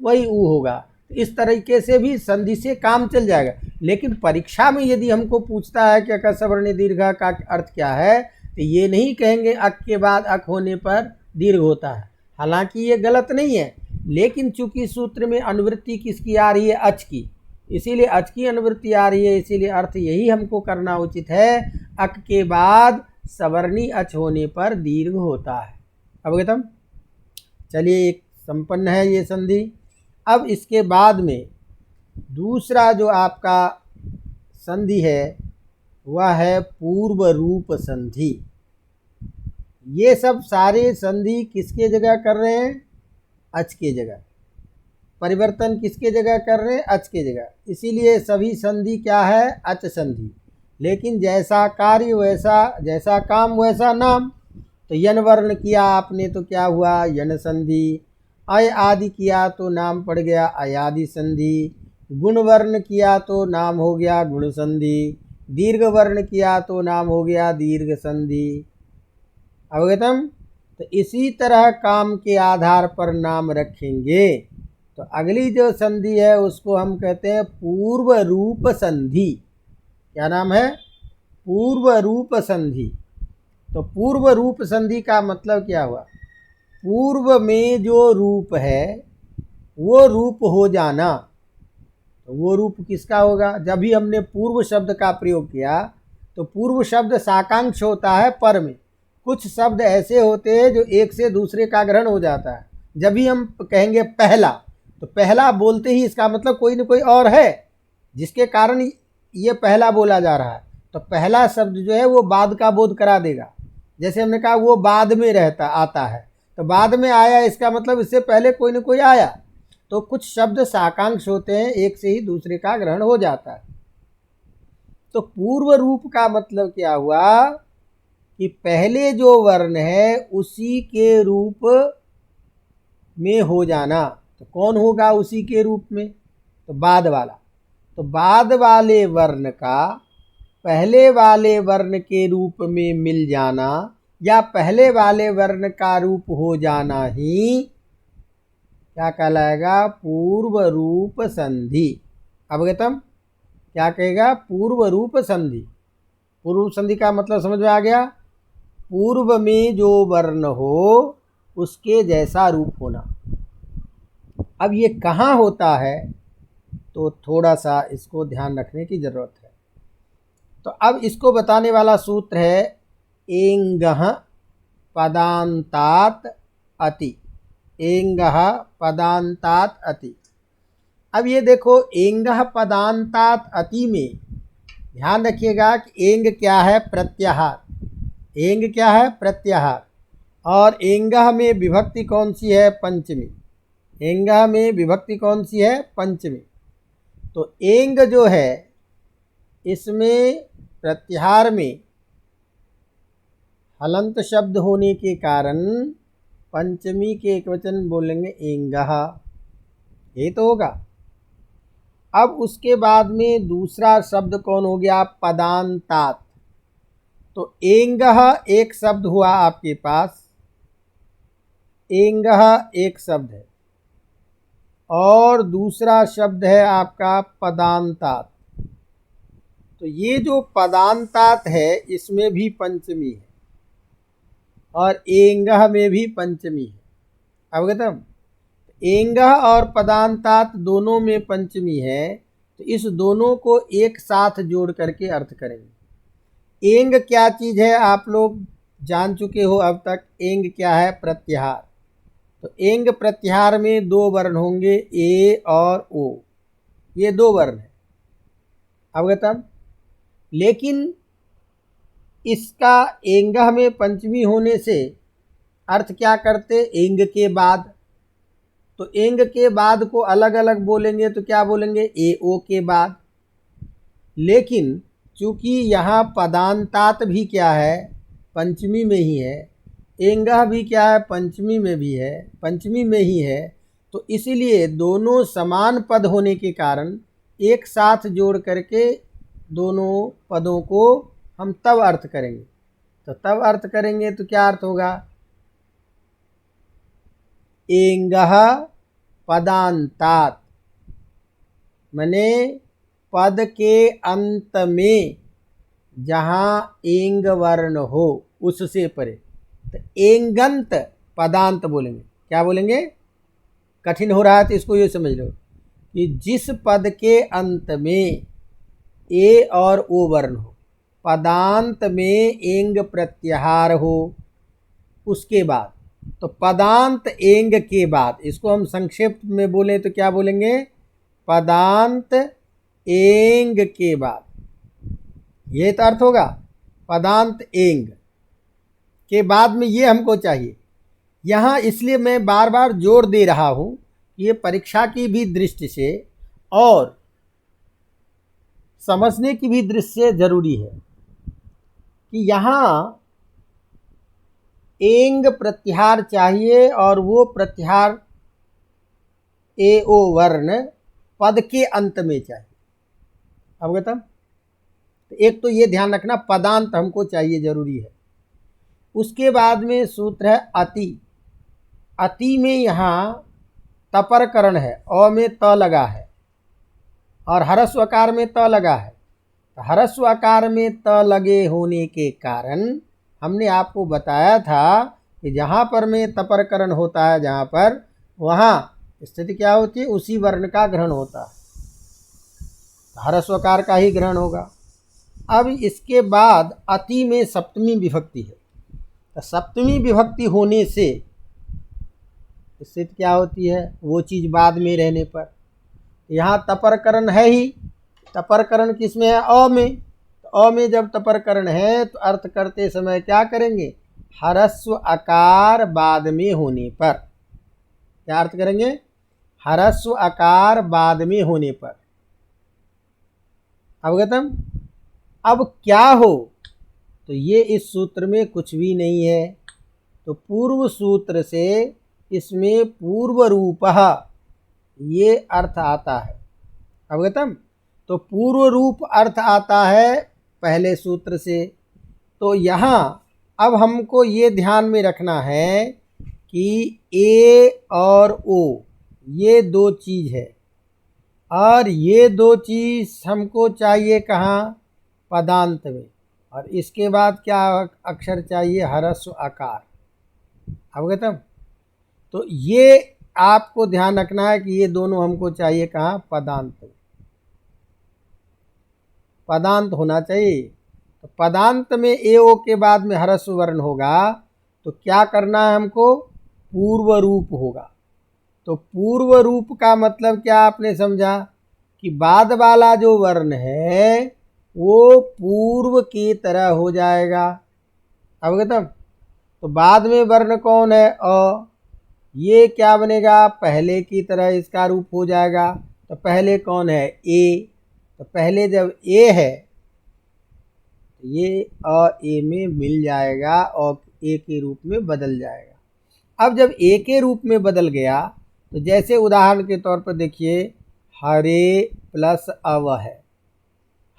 वही उ होगा। इस तरीके से भी संधि से काम चल जाएगा। लेकिन परीक्षा में यदि हमको पूछता है कि अक सवर्णी दीर्घा का अर्थ क्या है, तो ये नहीं कहेंगे अक के बाद अक होने पर दीर्घ होता है। हालांकि ये गलत नहीं है, लेकिन चूंकि सूत्र में अनुवृत्ति किसकी आ रही है, अच की, इसीलिए अच की अनुवृत्ति आ रही है, इसीलिए अर्थ यही हमको करना उचित है, अक के बाद सवर्णी अच होने पर दीर्घ होता है। अवगतम। चलिए एक संपन्न है ये संधि। अब इसके बाद में दूसरा जो आपका संधि है वह है पूर्व रूप संधि। ये सब सारे संधि किसके जगह कर रहे हैं, अच के जगह। परिवर्तन किसके जगह कर रहे हैं, अच के जगह। इसीलिए सभी संधि क्या है, अच संधि। लेकिन जैसा कार्य वैसा, जैसा काम वैसा नाम। तो यन वर्ण किया आपने तो क्या हुआ, यन संधि। अय आदि किया तो नाम पड़ गया अयादि संधि। गुण वर्ण किया तो नाम हो गया गुण संधि। दीर्घ वर्ण किया तो नाम हो गया दीर्घ संधि। अवगतम। तो इसी तरह काम के आधार पर नाम रखेंगे। तो अगली जो संधि है उसको हम कहते हैं पूर्व रूप संधि। क्या नाम है, पूर्व रूप संधि। तो पूर्व रूप संधि का मतलब क्या हुआ? पूर्व में जो रूप है वो रूप हो जाना। तो वो रूप किसका होगा? जब भी हमने पूर्व शब्द का प्रयोग किया तो पूर्व शब्द साकांक्ष होता है पर में। कुछ शब्द ऐसे होते हैं जो एक से दूसरे का ग्रहण हो जाता है। जब भी हम कहेंगे पहला, तो पहला बोलते ही इसका मतलब कोई न कोई और है जिसके कारण ये पहला बोला जा रहा है। तो पहला शब्द जो है वो बाद का बोध करा देगा। जैसे हमने कहा वो बाद में रहता आता है, तो बाद में आया इसका मतलब इससे पहले कोई न कोई आया। तो कुछ शब्द साकांक्ष होते हैं, एक से ही दूसरे का ग्रहण हो जाता है। तो पूर्व रूप का मतलब क्या हुआ कि पहले जो वर्ण है उसी के रूप में हो जाना। तो कौन होगा उसी के रूप में? तो बाद वाला। तो बाद वाले वर्ण का पहले वाले वर्ण के रूप में मिल जाना या पहले वाले वर्ण का रूप हो जाना ही क्या कहलाएगा? पूर्व रूप संधि। अवगतम? क्या कहेगा? पूर्व रूप संधि। पूर्व रूप संधि का मतलब समझ में आ गया? पूर्व में जो वर्ण हो उसके जैसा रूप होना। अब ये कहाँ होता है तो थोड़ा सा इसको ध्यान रखने की ज़रूरत है। तो अब इसको बताने वाला सूत्र है एंगः पदान्तात् अति। एंगः पदान्तात् अति। अब ये देखो, एंगः पदान्तात् अति में ध्यान रखिएगा कि एंग क्या है? प्रत्याहार। एंग क्या है? प्रत्याहार। और एंगः में विभक्ति कौन सी है? पंचमी। एंगः में विभक्ति कौन सी है? पंचमी। तो एंग जो है इसमें प्रत्याहार में हलंत शब्द होने के कारण पंचमी के एकवचन बोलेंगे एंगः। ये तो होगा। अब उसके बाद में दूसरा शब्द कौन हो गया? पदान्तात्। तो एंगः एक शब्द हुआ आपके पास, एंगः एक शब्द है, और दूसरा शब्द है आपका पदान्तात्। तो ये जो पदान्तात् है इसमें भी पंचमी है और एंगः में भी पंचमी है। अवगतम? एंगः और पदान्तात् दोनों में पंचमी है, तो इस दोनों को एक साथ जोड़ करके अर्थ करेंगे। एंग क्या चीज़ है आप लोग जान चुके हो अब तक। एंग क्या है? प्रत्याहार। तो एंग प्रत्याहार में दो वर्ण होंगे, ए और ओ। ये दो वर्ण है। अवगतम? लेकिन इसका एंगः में पंचमी होने से अर्थ क्या करते? एंग के बाद। तो एंग के बाद को अलग अलग बोलेंगे तो क्या बोलेंगे? ए ओ के बाद। लेकिन चूंकि यहाँ पदान्तात् भी क्या है? पंचमी में ही है। एंगः भी क्या है? पंचमी में भी है, पंचमी में ही है। तो इसीलिए दोनों समान पद होने के कारण एक साथ जोड़ करके दोनों पदों को हम तब अर्थ करेंगे। तो तब अर्थ करेंगे तो क्या अर्थ होगा? एंगः पदान्तात्, माने पद के अंत में जहाँ एंग वर्ण हो उससे परे। तो एंगंत पदांत बोलेंगे। क्या बोलेंगे? कठिन हो रहा है तो इसको ये समझ लो कि जिस पद के अंत में ए और ओ वर्ण हो, पदांत में एंग प्रत्याहार हो, उसके बाद। तो पदांत एंग के बाद, इसको हम संक्षेप में बोलें तो क्या बोलेंगे? पदांत एंग के बाद। ये तो अर्थ होगा। पदांत एंग के बाद में ये हमको चाहिए। यहाँ इसलिए मैं बार बार जोर दे रहा हूँ, ये परीक्षा की भी दृष्टि से और समझने की भी दृष्टि से जरूरी है कि यहाँ एंग प्रत्याहार चाहिए और वो प्रत्याहार ए ओ वर्ण पद के अंत में चाहिए। अवगतम? तो एक तो ये ध्यान रखना, पदांत हमको चाहिए, जरूरी है। उसके बाद में सूत्र है अति। अति में यहाँ तपरकरण है, अ में त लगा है और हरस्व आकार में त लगा है। तो हरस्व आकार में त लगे होने के कारण हमने आपको बताया था कि जहाँ पर में तपरकरण होता है, जहाँ पर वहाँ स्थिति क्या होती है, उसी वर्ण का ग्रहण होता है, ह्रस्वकार का ही ग्रहण होगा। अब इसके बाद अति में सप्तमी विभक्ति है, तो सप्तमी विभक्ति होने से स्थिति क्या होती है, वो चीज़ बाद में रहने पर। यहाँ तपरकरण है ही, तपरकरण किस में है, अ में। तो अ में जब तपरकरण है तो अर्थ करते समय क्या करेंगे, ह्रस्व आकार बाद में होने पर। क्या अर्थ करेंगे, ह्रस्व आकार बाद में होने पर। अवगतम। अब क्या हो, तो ये इस सूत्र में कुछ भी नहीं है, तो पूर्व सूत्र से इसमें पूर्व रूपः ये अर्थ आता है। अवगतम। तो पूर्व रूप अर्थ आता है पहले सूत्र से। तो यहाँ अब हमको ये ध्यान में रखना है कि ए और ओ ये दो चीज़ है, और ये दो चीज़ हमको चाहिए कहाँ, पदांत में। और इसके बाद क्या अक्षर चाहिए, ह्रस्व आकार। अवगतम। तो ये आपको ध्यान रखना है कि ये दोनों हमको चाहिए कहाँ, पदांत में। पदांत होना चाहिए। तो पदांत में ए ओ के बाद में ह्रस्व वर्ण होगा, तो क्या करना है हमको, पूर्व रूप होगा। तो पूर्व रूप का मतलब क्या आपने समझा, कि बाद वाला जो वर्ण है वो पूर्व की तरह हो जाएगा। अवगतम। तो बाद में वर्ण कौन है, अ, ये क्या बनेगा, पहले की तरह इसका रूप हो जाएगा। तो पहले कौन है, ए। तो पहले जब ए है तो ये अ ए में मिल जाएगा और ए के रूप में बदल जाएगा। अब जब ए के रूप में बदल गया, तो जैसे उदाहरण के तौर पर देखिए, हरे प्लस अव है।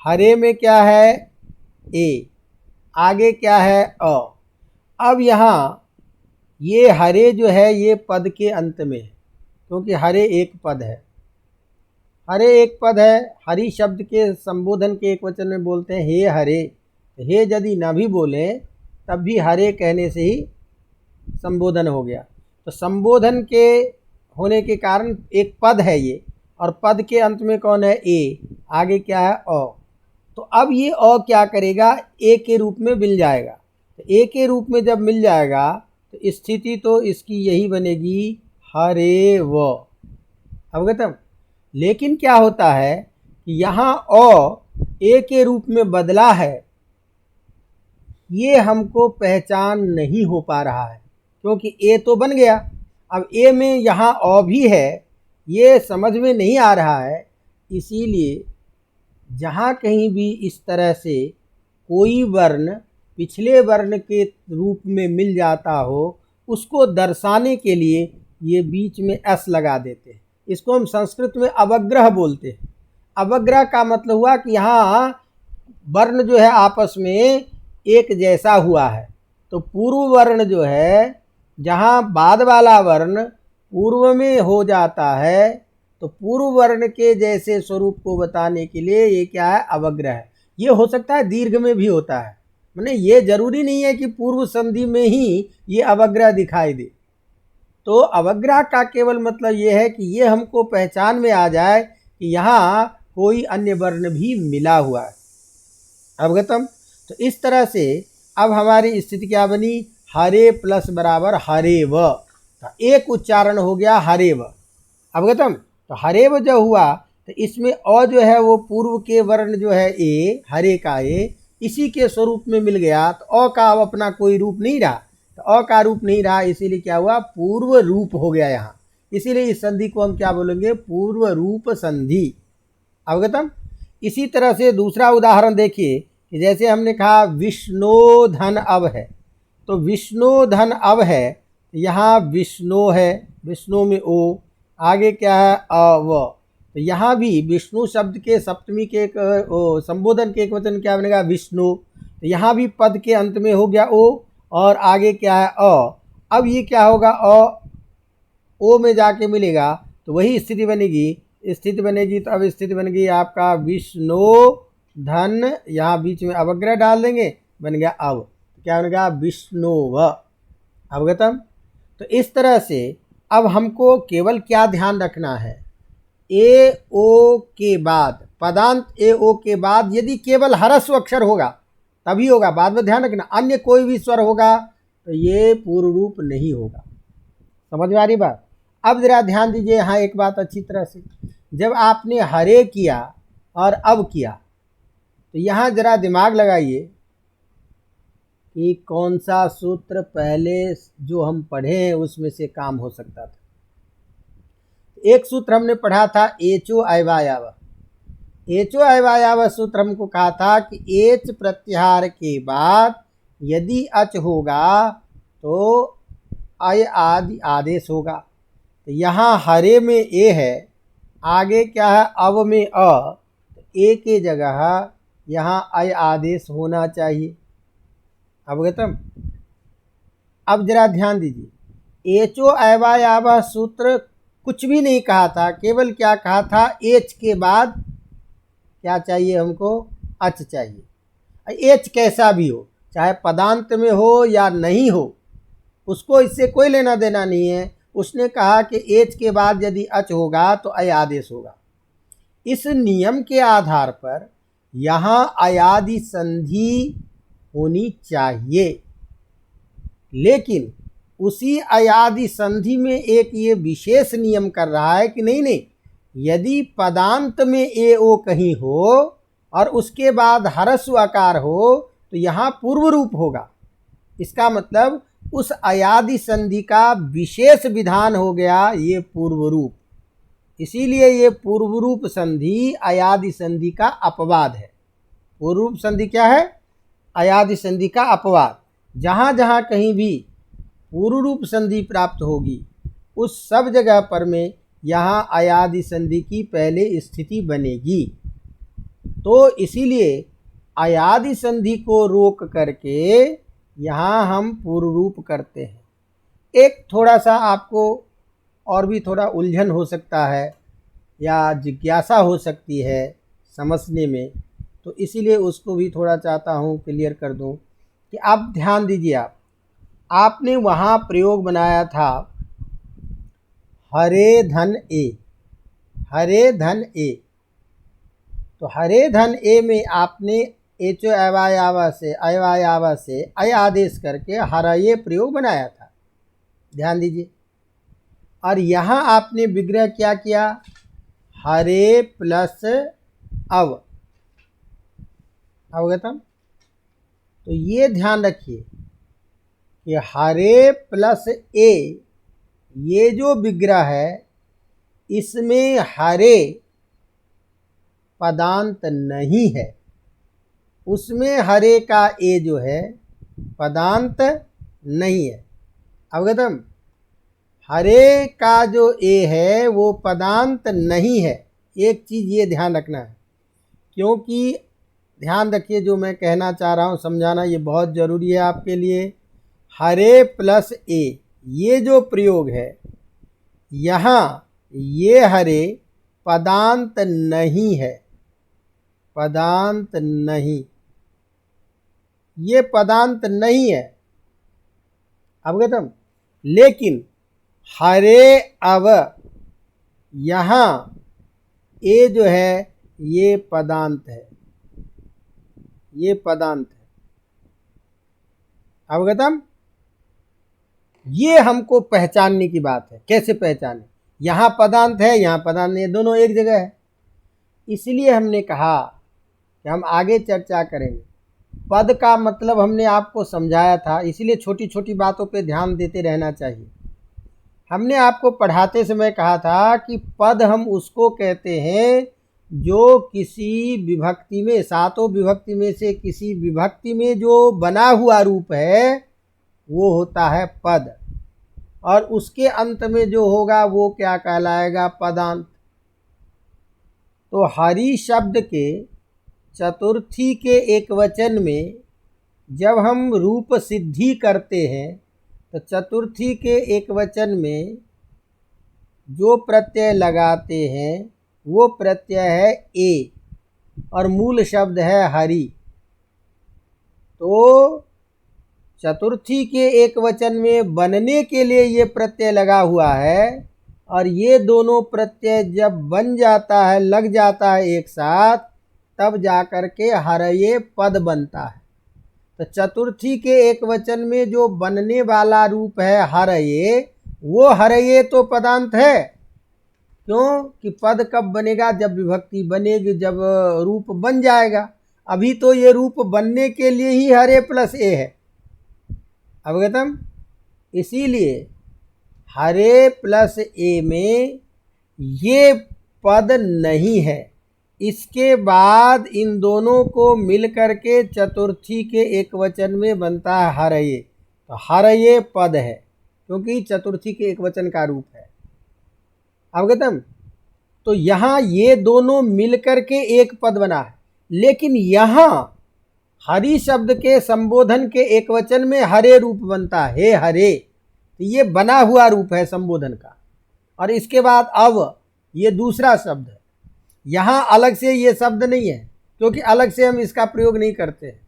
हरे में क्या है, ए, आगे क्या है, अ। अब यहाँ ये हरे जो है ये पद के अंत में है, क्योंकि हरे एक पद है। हरे एक पद है, हरि शब्द के संबोधन के एक वचन में बोलते हैं हे हरे। हे यदि न भी बोले तब भी हरे कहने से ही संबोधन हो गया। तो संबोधन के होने के कारण एक पद है ये, और पद के अंत में कौन है, ए, आगे क्या है, अ। तो अब ये अ क्या करेगा, ए के रूप में मिल जाएगा। तो ए के रूप में जब मिल जाएगा तो स्थिति तो इसकी यही बनेगी, हरे व। अवगतम। लेकिन क्या होता है कि यहाँ अ ए के रूप में बदला है, ये हमको पहचान नहीं हो पा रहा है, क्योंकि ए तो बन गया, अब ए में यहाँ अ भी है, ये समझ में नहीं आ रहा है। इसीलिए जहाँ कहीं भी इस तरह से कोई वर्ण पिछले वर्ण के रूप में मिल जाता हो, उसको दर्शाने के लिए ये बीच में एस लगा देते हैं। इसको हम संस्कृत में अवग्रह बोलते हैं। अवग्रह का मतलब हुआ कि यहाँ वर्ण जो है आपस में एक जैसा हुआ है। तो पूर्व वर्ण जो है, जहाँ बाद वाला वर्ण पूर्व में हो जाता है, तो पूर्व वर्ण के जैसे स्वरूप को बताने के लिए ये क्या है, अवग्रह है। ये हो सकता है दीर्घ में भी होता है, माने ये जरूरी नहीं है कि पूर्व संधि में ही ये अवग्रह दिखाई दे। तो अवग्रह का केवल मतलब ये है कि ये हमको पहचान में आ जाए कि यहाँ कोई अन्य वर्ण भी मिला हुआ है। अवगतम। तो इस तरह से अब हमारी स्थिति क्या बनी, हरे प्लस बराबर हरे व। तो एक उच्चारण हो गया हरे व। अवगतम। तो हरे व जो हुआ, तो इसमें अ जो है वो पूर्व के वर्ण जो है ए, हरे का ए, इसी के स्वरूप में मिल गया। तो अ का अब अपना कोई रूप नहीं रहा, तो अ का रूप नहीं रहा, इसीलिए क्या हुआ, पूर्व रूप हो गया यहाँ। इसीलिए इस संधि को हम क्या बोलेंगे, पूर्व रूप संधि। अवगतम। इसी तरह से दूसरा उदाहरण देखिए कि जैसे हमने कहा विष्णोधन अब है, तो विष्णोधन अब है, यहाँ विष्णु है, विष्णु में ओ, आगे क्या है, अ व। तो यहाँ भी विष्णु शब्द के सप्तमी के एक संबोधन के एक वचन क्या बनेगा, विष्णु। तो यहाँ भी पद के अंत में हो गया ओ, और आगे क्या है, अ। अब ये क्या होगा, अ ओ में जाके मिलेगा, तो वही स्थिति बनेगी। स्थिति बनेगी तो अब स्थिति बन गई आपका विष्णु धन, यहाँ बीच में अवग्रह डाल देंगे, बन गया अब। क्या बनेगा, विष्णुव। अवगतम। तो इस तरह से अब हमको केवल क्या ध्यान रखना है, ए ओ के बाद, पदांत ए ओ के बाद यदि केवल ह्रस्व अक्षर होगा तभी होगा, बाद में ध्यान रखना अन्य कोई भी स्वर होगा तो ये पूर्व रूप नहीं होगा। समझ में आ रही बात। अब जरा ध्यान दीजिए यहाँ एक बात अच्छी तरह से, जब आपने हरे किया और अब किया तो यहाँ जरा दिमाग लगाइए कि कौन सा सूत्र पहले जो हम पढ़े हैं उसमें से काम हो सकता था। एक सूत्र हमने पढ़ा था एचो अयवायाव। एचो अयवायाव सूत्र हमको कहा था कि एच प्रत्याहार के बाद यदि अच होगा तो अय आदि आदेश होगा। तो यहाँ हरे में ए है, आगे क्या है, अव में अ, तो ए के जगह यहाँ अय आदेश होना चाहिए। अवगतम। अब जरा ध्यान दीजिए, एचो अयवायाव सूत्र कुछ भी नहीं कहा था, केवल क्या कहा था, एच के बाद क्या चाहिए हमको, अच चाहिए। एच कैसा भी हो, चाहे पदांत में हो या नहीं हो, उसको इससे कोई लेना देना नहीं है। उसने कहा कि एच के बाद यदि अच होगा तो अय आदेश होगा। इस नियम के आधार पर यहाँ अयादि संधि होनी चाहिए, लेकिन उसी अयादि संधि में एक ये विशेष नियम कर रहा है कि नहीं नहीं, यदि पदांत में ए ओ कहीं हो और उसके बाद ह्रस्व आकार हो तो यहाँ पूर्व रूप होगा। इसका मतलब उस अयादि संधि का विशेष विधान हो गया ये पूर्व रूप। इसीलिए ये पूर्व रूप संधि अयादि संधि का अपवाद है। पूर्व रूप संधि क्या है, अयादि संधि का अपवाद। जहाँ जहाँ कहीं भी पूर्व रूप संधि प्राप्त होगी उस सब जगह पर में यहाँ अयादि संधि की पहले स्थिति बनेगी। तो इसीलिए अयादि संधि को रोक करके यहाँ हम पूर्व रूप करते हैं। एक थोड़ा सा आपको और भी थोड़ा उलझन हो सकता है या जिज्ञासा हो सकती है समझने में, तो इसीलिए उसको भी थोड़ा चाहता हूँ क्लियर कर दूँ कि आप ध्यान दीजिए। आपने वहाँ प्रयोग बनाया था हरे धन ए, हरे धन ए। तो हरे धन ए में आपने एचो अयवायाव से अय आदेश करके हरये प्रयोग बनाया था, ध्यान दीजिए। और यहाँ आपने विग्रह क्या किया, हरे प्लस अव। अवगतम। तो ये ध्यान रखिए कि हरे प्लस ए ये जो विग्रह है इसमें हरे पदांत नहीं है, उसमें हरे का ए जो है पदांत नहीं है। अवगतम। हरे का जो ए है वो पदांत नहीं है। एक चीज़ ये ध्यान रखना है, क्योंकि ध्यान रखिए जो मैं कहना चाह रहा हूँ समझाना ये बहुत ज़रूरी है आपके लिए। हरे प्लस ए ये जो प्रयोग है यहाँ ये हरे पदांत नहीं है, पदांत नहीं, ये पदांत नहीं है। अवगतम। लेकिन हरे अव यहाँ ए जो है ये पदांत है, ये पदांत है। अवगतम। ये हमको पहचानने की बात है। कैसे पहचाने, यहाँ पदांत है यहाँ पदांत नहीं, दोनों एक जगह है। इसलिए हमने कहा कि हम आगे चर्चा करेंगे। पद का मतलब हमने आपको समझाया था, इसलिए छोटी छोटी बातों पे ध्यान देते रहना चाहिए। हमने आपको पढ़ाते समय कहा था कि पद हम उसको कहते हैं जो किसी विभक्ति में, सातों विभक्ति में से किसी विभक्ति में जो बना हुआ रूप है वो होता है पद, और उसके अंत में जो होगा वो क्या कहलाएगा, पदांत। तो हरि शब्द के चतुर्थी के एक वचन में जब हम रूप सिद्धि करते हैं तो चतुर्थी के एक वचन में जो प्रत्यय लगाते हैं वो प्रत्यय है ए और मूल शब्द है हरि। तो चतुर्थी के एक वचन में बनने के लिए ये प्रत्यय लगा हुआ है, और ये दोनों प्रत्यय जब बन जाता है, लग जाता है एक साथ, तब जाकर के हरये पद बनता है। तो चतुर्थी के एक वचन में जो बनने वाला रूप है हरये, वो हरये तो पदांत है। क्यों कि पद कब बनेगा? जब विभक्ति बनेगी, जब रूप बन जाएगा। अभी तो ये रूप बनने के लिए ही हरे प्लस ए है। अवगतम? इसीलिए हरे प्लस ए में ये पद नहीं है। इसके बाद इन दोनों को मिलकर के चतुर्थी के एक वचन में बनता है हरये। तो हरये पद है, क्योंकि चतुर्थी के एक वचन का रूप है। अवगतम? तो यहाँ ये दोनों मिलकर के एक पद बना है, लेकिन यहाँ हरि शब्द के संबोधन के एक वचन में हरे रूप बनता है, हे हरे। तो ये बना हुआ रूप है संबोधन का। और इसके बाद अब ये दूसरा शब्द है। यहाँ अलग से ये शब्द नहीं है, क्योंकि अलग से हम इसका प्रयोग नहीं करते हैं।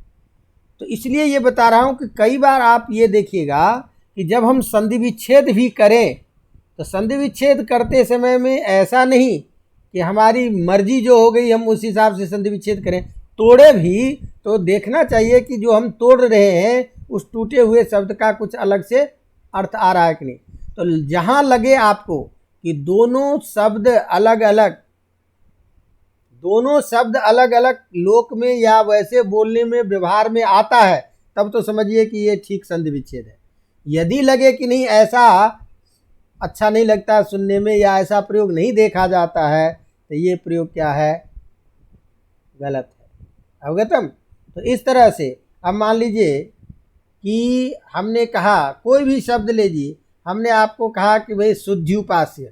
तो इसलिए ये बता रहा हूँ कि कई बार आप ये देखिएगा कि जब हम संधि विच्छेद भी करें, तो संधि विच्छेद करते समय में ऐसा नहीं कि हमारी मर्जी जो हो गई हम उस हिसाब से संधि विच्छेद करें। तोड़े भी तो देखना चाहिए कि जो हम तोड़ रहे हैं उस टूटे हुए शब्द का कुछ अलग से अर्थ आ रहा है कि नहीं। तो जहाँ लगे आपको कि दोनों शब्द अलग अलग लोक में या वैसे बोलने में व्यवहार में आता है, तब तो समझिए कि ये ठीक संधि विच्छेद है। यदि लगे कि नहीं, ऐसा अच्छा नहीं लगता सुनने में या ऐसा प्रयोग नहीं देखा जाता है, तो ये प्रयोग क्या है? गलत है। अवगतम? तो इस तरह से अब मान लीजिए कि हमने कहा, कोई भी शब्द लीजिए, हमने आपको कहा कि भाई शुद्ध्युपास्य,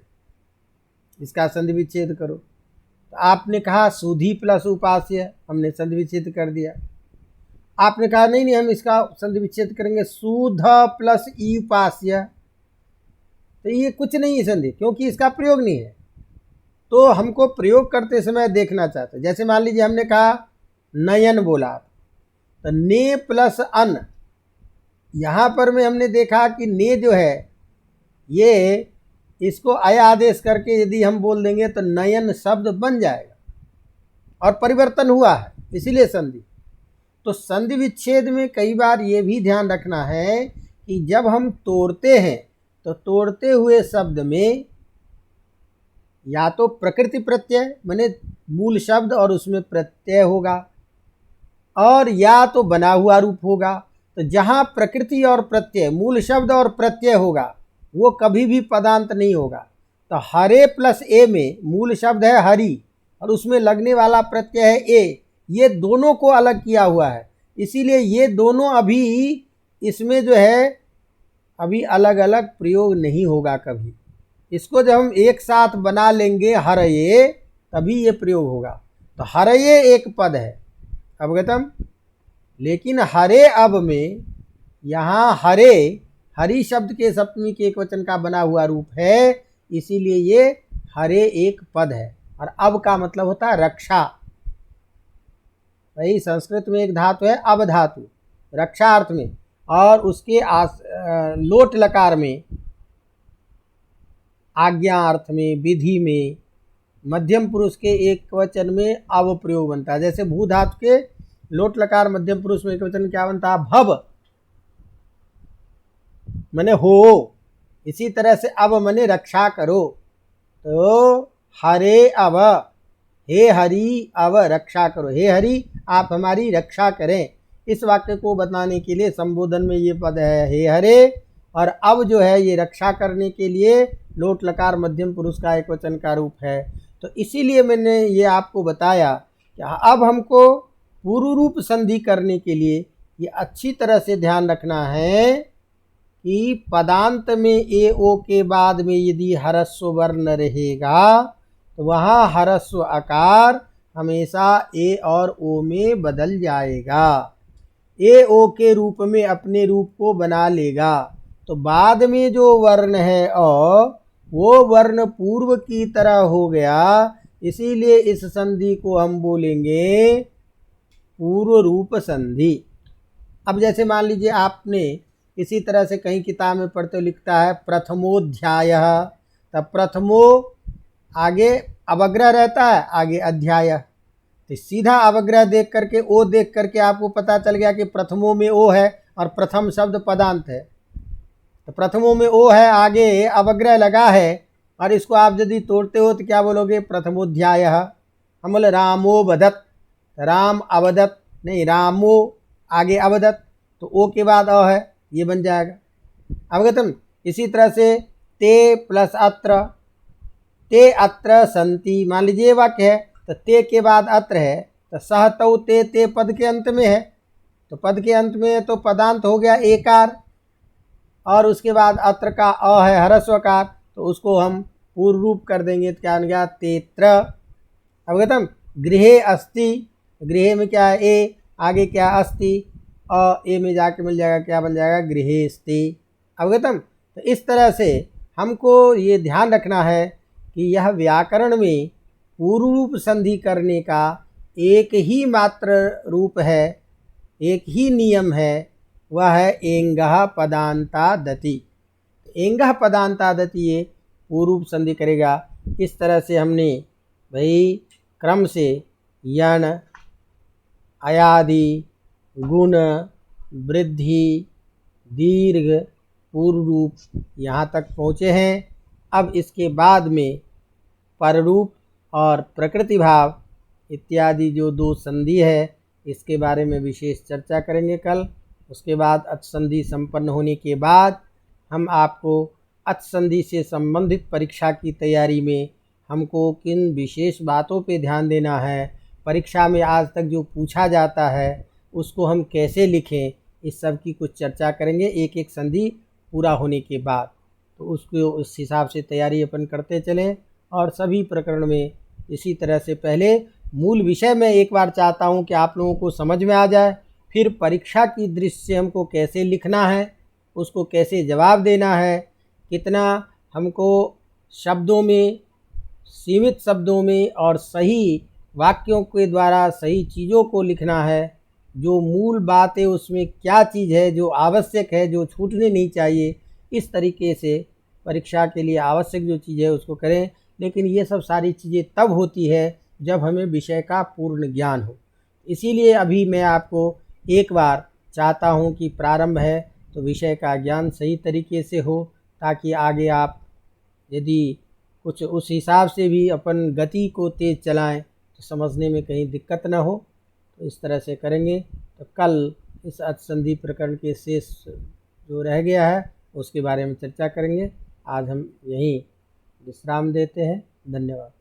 इसका संधि विच्छेद करो। तो आपने कहा सुधी प्लस उपास्य, हमने संधि विच्छेद कर दिया। आपने कहा नहीं हम इसका संधि विच्छेद करेंगे सुध प्लस ई उपास्य, तो ये कुछ नहीं है संधि, क्योंकि इसका प्रयोग नहीं है। तो हमको प्रयोग करते समय देखना चाहते, जैसे मान लीजिए हमने कहा नयन बोला, तो ने प्लस अन, यहाँ पर में हमने देखा कि ने जो है ये इसको अय आदेश करके यदि हम बोल देंगे तो नयन शब्द बन जाएगा, और परिवर्तन हुआ है, इसीलिए संधि। तो संधि विच्छेद में कई बार ये भी ध्यान रखना है कि जब हम तोड़ते हैं तो तोड़ते हुए शब्द में या तो प्रकृति प्रत्यय माने मूल शब्द और उसमें प्रत्यय होगा, और या तो बना हुआ रूप होगा। तो जहाँ प्रकृति और प्रत्यय, मूल शब्द और प्रत्यय होगा, वो कभी भी पदांत नहीं होगा। तो हरे प्लस ए में मूल शब्द है हरि और उसमें लगने वाला प्रत्यय है ए, ये दोनों को अलग किया हुआ है। इसीलिए ये दोनों अभी इसमें जो है अभी अलग अलग प्रयोग नहीं होगा कभी। इसको जब हम एक साथ बना लेंगे हरये, तभी ये प्रयोग होगा। तो हरये एक पद है। अवगतम? लेकिन हरे अब में यहाँ हरे हरि शब्द के सप्तमी के एक वचन का बना हुआ रूप है, इसीलिए ये हरे एक पद है। और अब का मतलब होता है रक्षा। वही संस्कृत में एक धातु है अब धातु, रक्षा अर्थ में, और उसके लोट लकार में आज्ञा अर्थ में, विधि में, मध्यम पुरुष के एक वचन में अब प्रयोग बनता है। जैसे भू धातु के लोट लकार मध्यम पुरुष में एक वचन क्या बनता है? भव मने हो। इसी तरह से अब मने रक्षा करो। तो हरे अब, हे हरि अब रक्षा करो, हे हरि आप हमारी रक्षा करें। इस वाक्य को बताने के लिए संबोधन में ये पद है हे हरे, और अब जो है ये रक्षा करने के लिए लोट लकार मध्यम पुरुष का एक वचन का रूप है। तो इसीलिए मैंने ये आपको बताया कि अब हमको पूर्व रूप संधि करने के लिए ये अच्छी तरह से ध्यान रखना है कि पदांत में ए ओ के बाद में यदि ह्रस्व वर्ण रहेगा तो वहाँ ह्रस्व आकार हमेशा ए और ओ में बदल जाएगा, ए ओ के रूप में अपने रूप को बना लेगा। तो बाद में जो वर्ण है अ, वो वर्ण पूर्व की तरह हो गया, इसीलिए इस संधि को हम बोलेंगे पूर्व रूप संधि। अब जैसे मान लीजिए आपने इसी तरह से कहीं किताब में पढ़ते लिखता है प्रथमोध्याय, तब प्रथमो आगे अवग्रह रहता है, आगे अध्याय, तो सीधा अवग्रह देख करके ओ देख करके आपको पता चल गया कि प्रथमों में ओ है और प्रथम शब्द पदांत है। तो प्रथमों में ओ है, आगे अवग्रह लगा है, और इसको आप यदि तोड़ते हो तो क्या बोलोगे? प्रथमोध्याय। हम बोले रामो वदत, राम अवदत नहीं, रामो आगे अवदत, तो ओ के बाद अ है, ये बन जाएगा। अवगतम। इसी तरह से ते प्लस अत्र, ते अत्र संति, मान लीजिए वाक्य है तो ते के बाद अत्र है, तो सह तौ ते पद के अंत में है, तो पद के अंत में तो पदांत हो गया एकार, और उसके बाद अत्र का अ है ह्रस्वकार, तो उसको हम पूर्व रूप कर देंगे, तो क्या बन गया? तेत्र। अवगतम। गृहे अस्ति, गृहे में क्या है? ए, आगे क्या? अस्ति, ए में जाके मिल जाएगा, क्या बन जाएगा? गृहेस्ति। अवगतम। तो इस तरह से हमको ये ध्यान रखना है कि यह व्याकरण में पूर्व रूप संधि करने का एक ही मात्र रूप है, एक ही नियम है, वह है एंगः पदांतादति। एंगः पदांतादति ये पूर्व रूप संधि करेगा। इस तरह से हमने भाई क्रम से यण, अयादि, गुण, वृद्धि, दीर्घ, पूर्व रूप यहाँ तक पहुँचे हैं। अब इसके बाद में पररूप और प्रकृति भाव इत्यादि जो दो संधि है, इसके बारे में विशेष चर्चा करेंगे कल। उसके बाद अच संधि संपन्न होने के बाद हम आपको अच संधि से संबंधित परीक्षा की तैयारी में हमको किन विशेष बातों पे ध्यान देना है, परीक्षा में आज तक जो पूछा जाता है उसको हम कैसे लिखें, इस सब की कुछ चर्चा करेंगे एक एक संधि पूरा होने के बाद। तो उसको उस हिसाब से तैयारी अपन करते चलें, और सभी प्रकरण में इसी तरह से पहले मूल विषय में एक बार चाहता हूं कि आप लोगों को समझ में आ जाए, फिर परीक्षा की दृष्टि से हमको कैसे लिखना है, उसको कैसे जवाब देना है, कितना हमको शब्दों में, सीमित शब्दों में और सही वाक्यों के द्वारा सही चीज़ों को लिखना है, जो मूल बात है उसमें क्या चीज़ है जो आवश्यक है, जो छूटनी नहीं चाहिए, इस तरीके से परीक्षा के लिए आवश्यक जो चीज़ है उसको करें। लेकिन ये सब सारी चीज़ें तब होती है जब हमें विषय का पूर्ण ज्ञान हो। इसीलिए अभी मैं आपको एक बार चाहता हूँ कि प्रारंभ है तो विषय का ज्ञान सही तरीके से हो, ताकि आगे आप यदि कुछ उस हिसाब से भी अपन गति को तेज़ चलाएं तो समझने में कहीं दिक्कत न हो। तो इस तरह से करेंगे तो कल इस अच संधि प्रकरण के शेष जो रह गया है उसके बारे में चर्चा करेंगे। आज हम यहीं विश्राम देते हैं। धन्यवाद।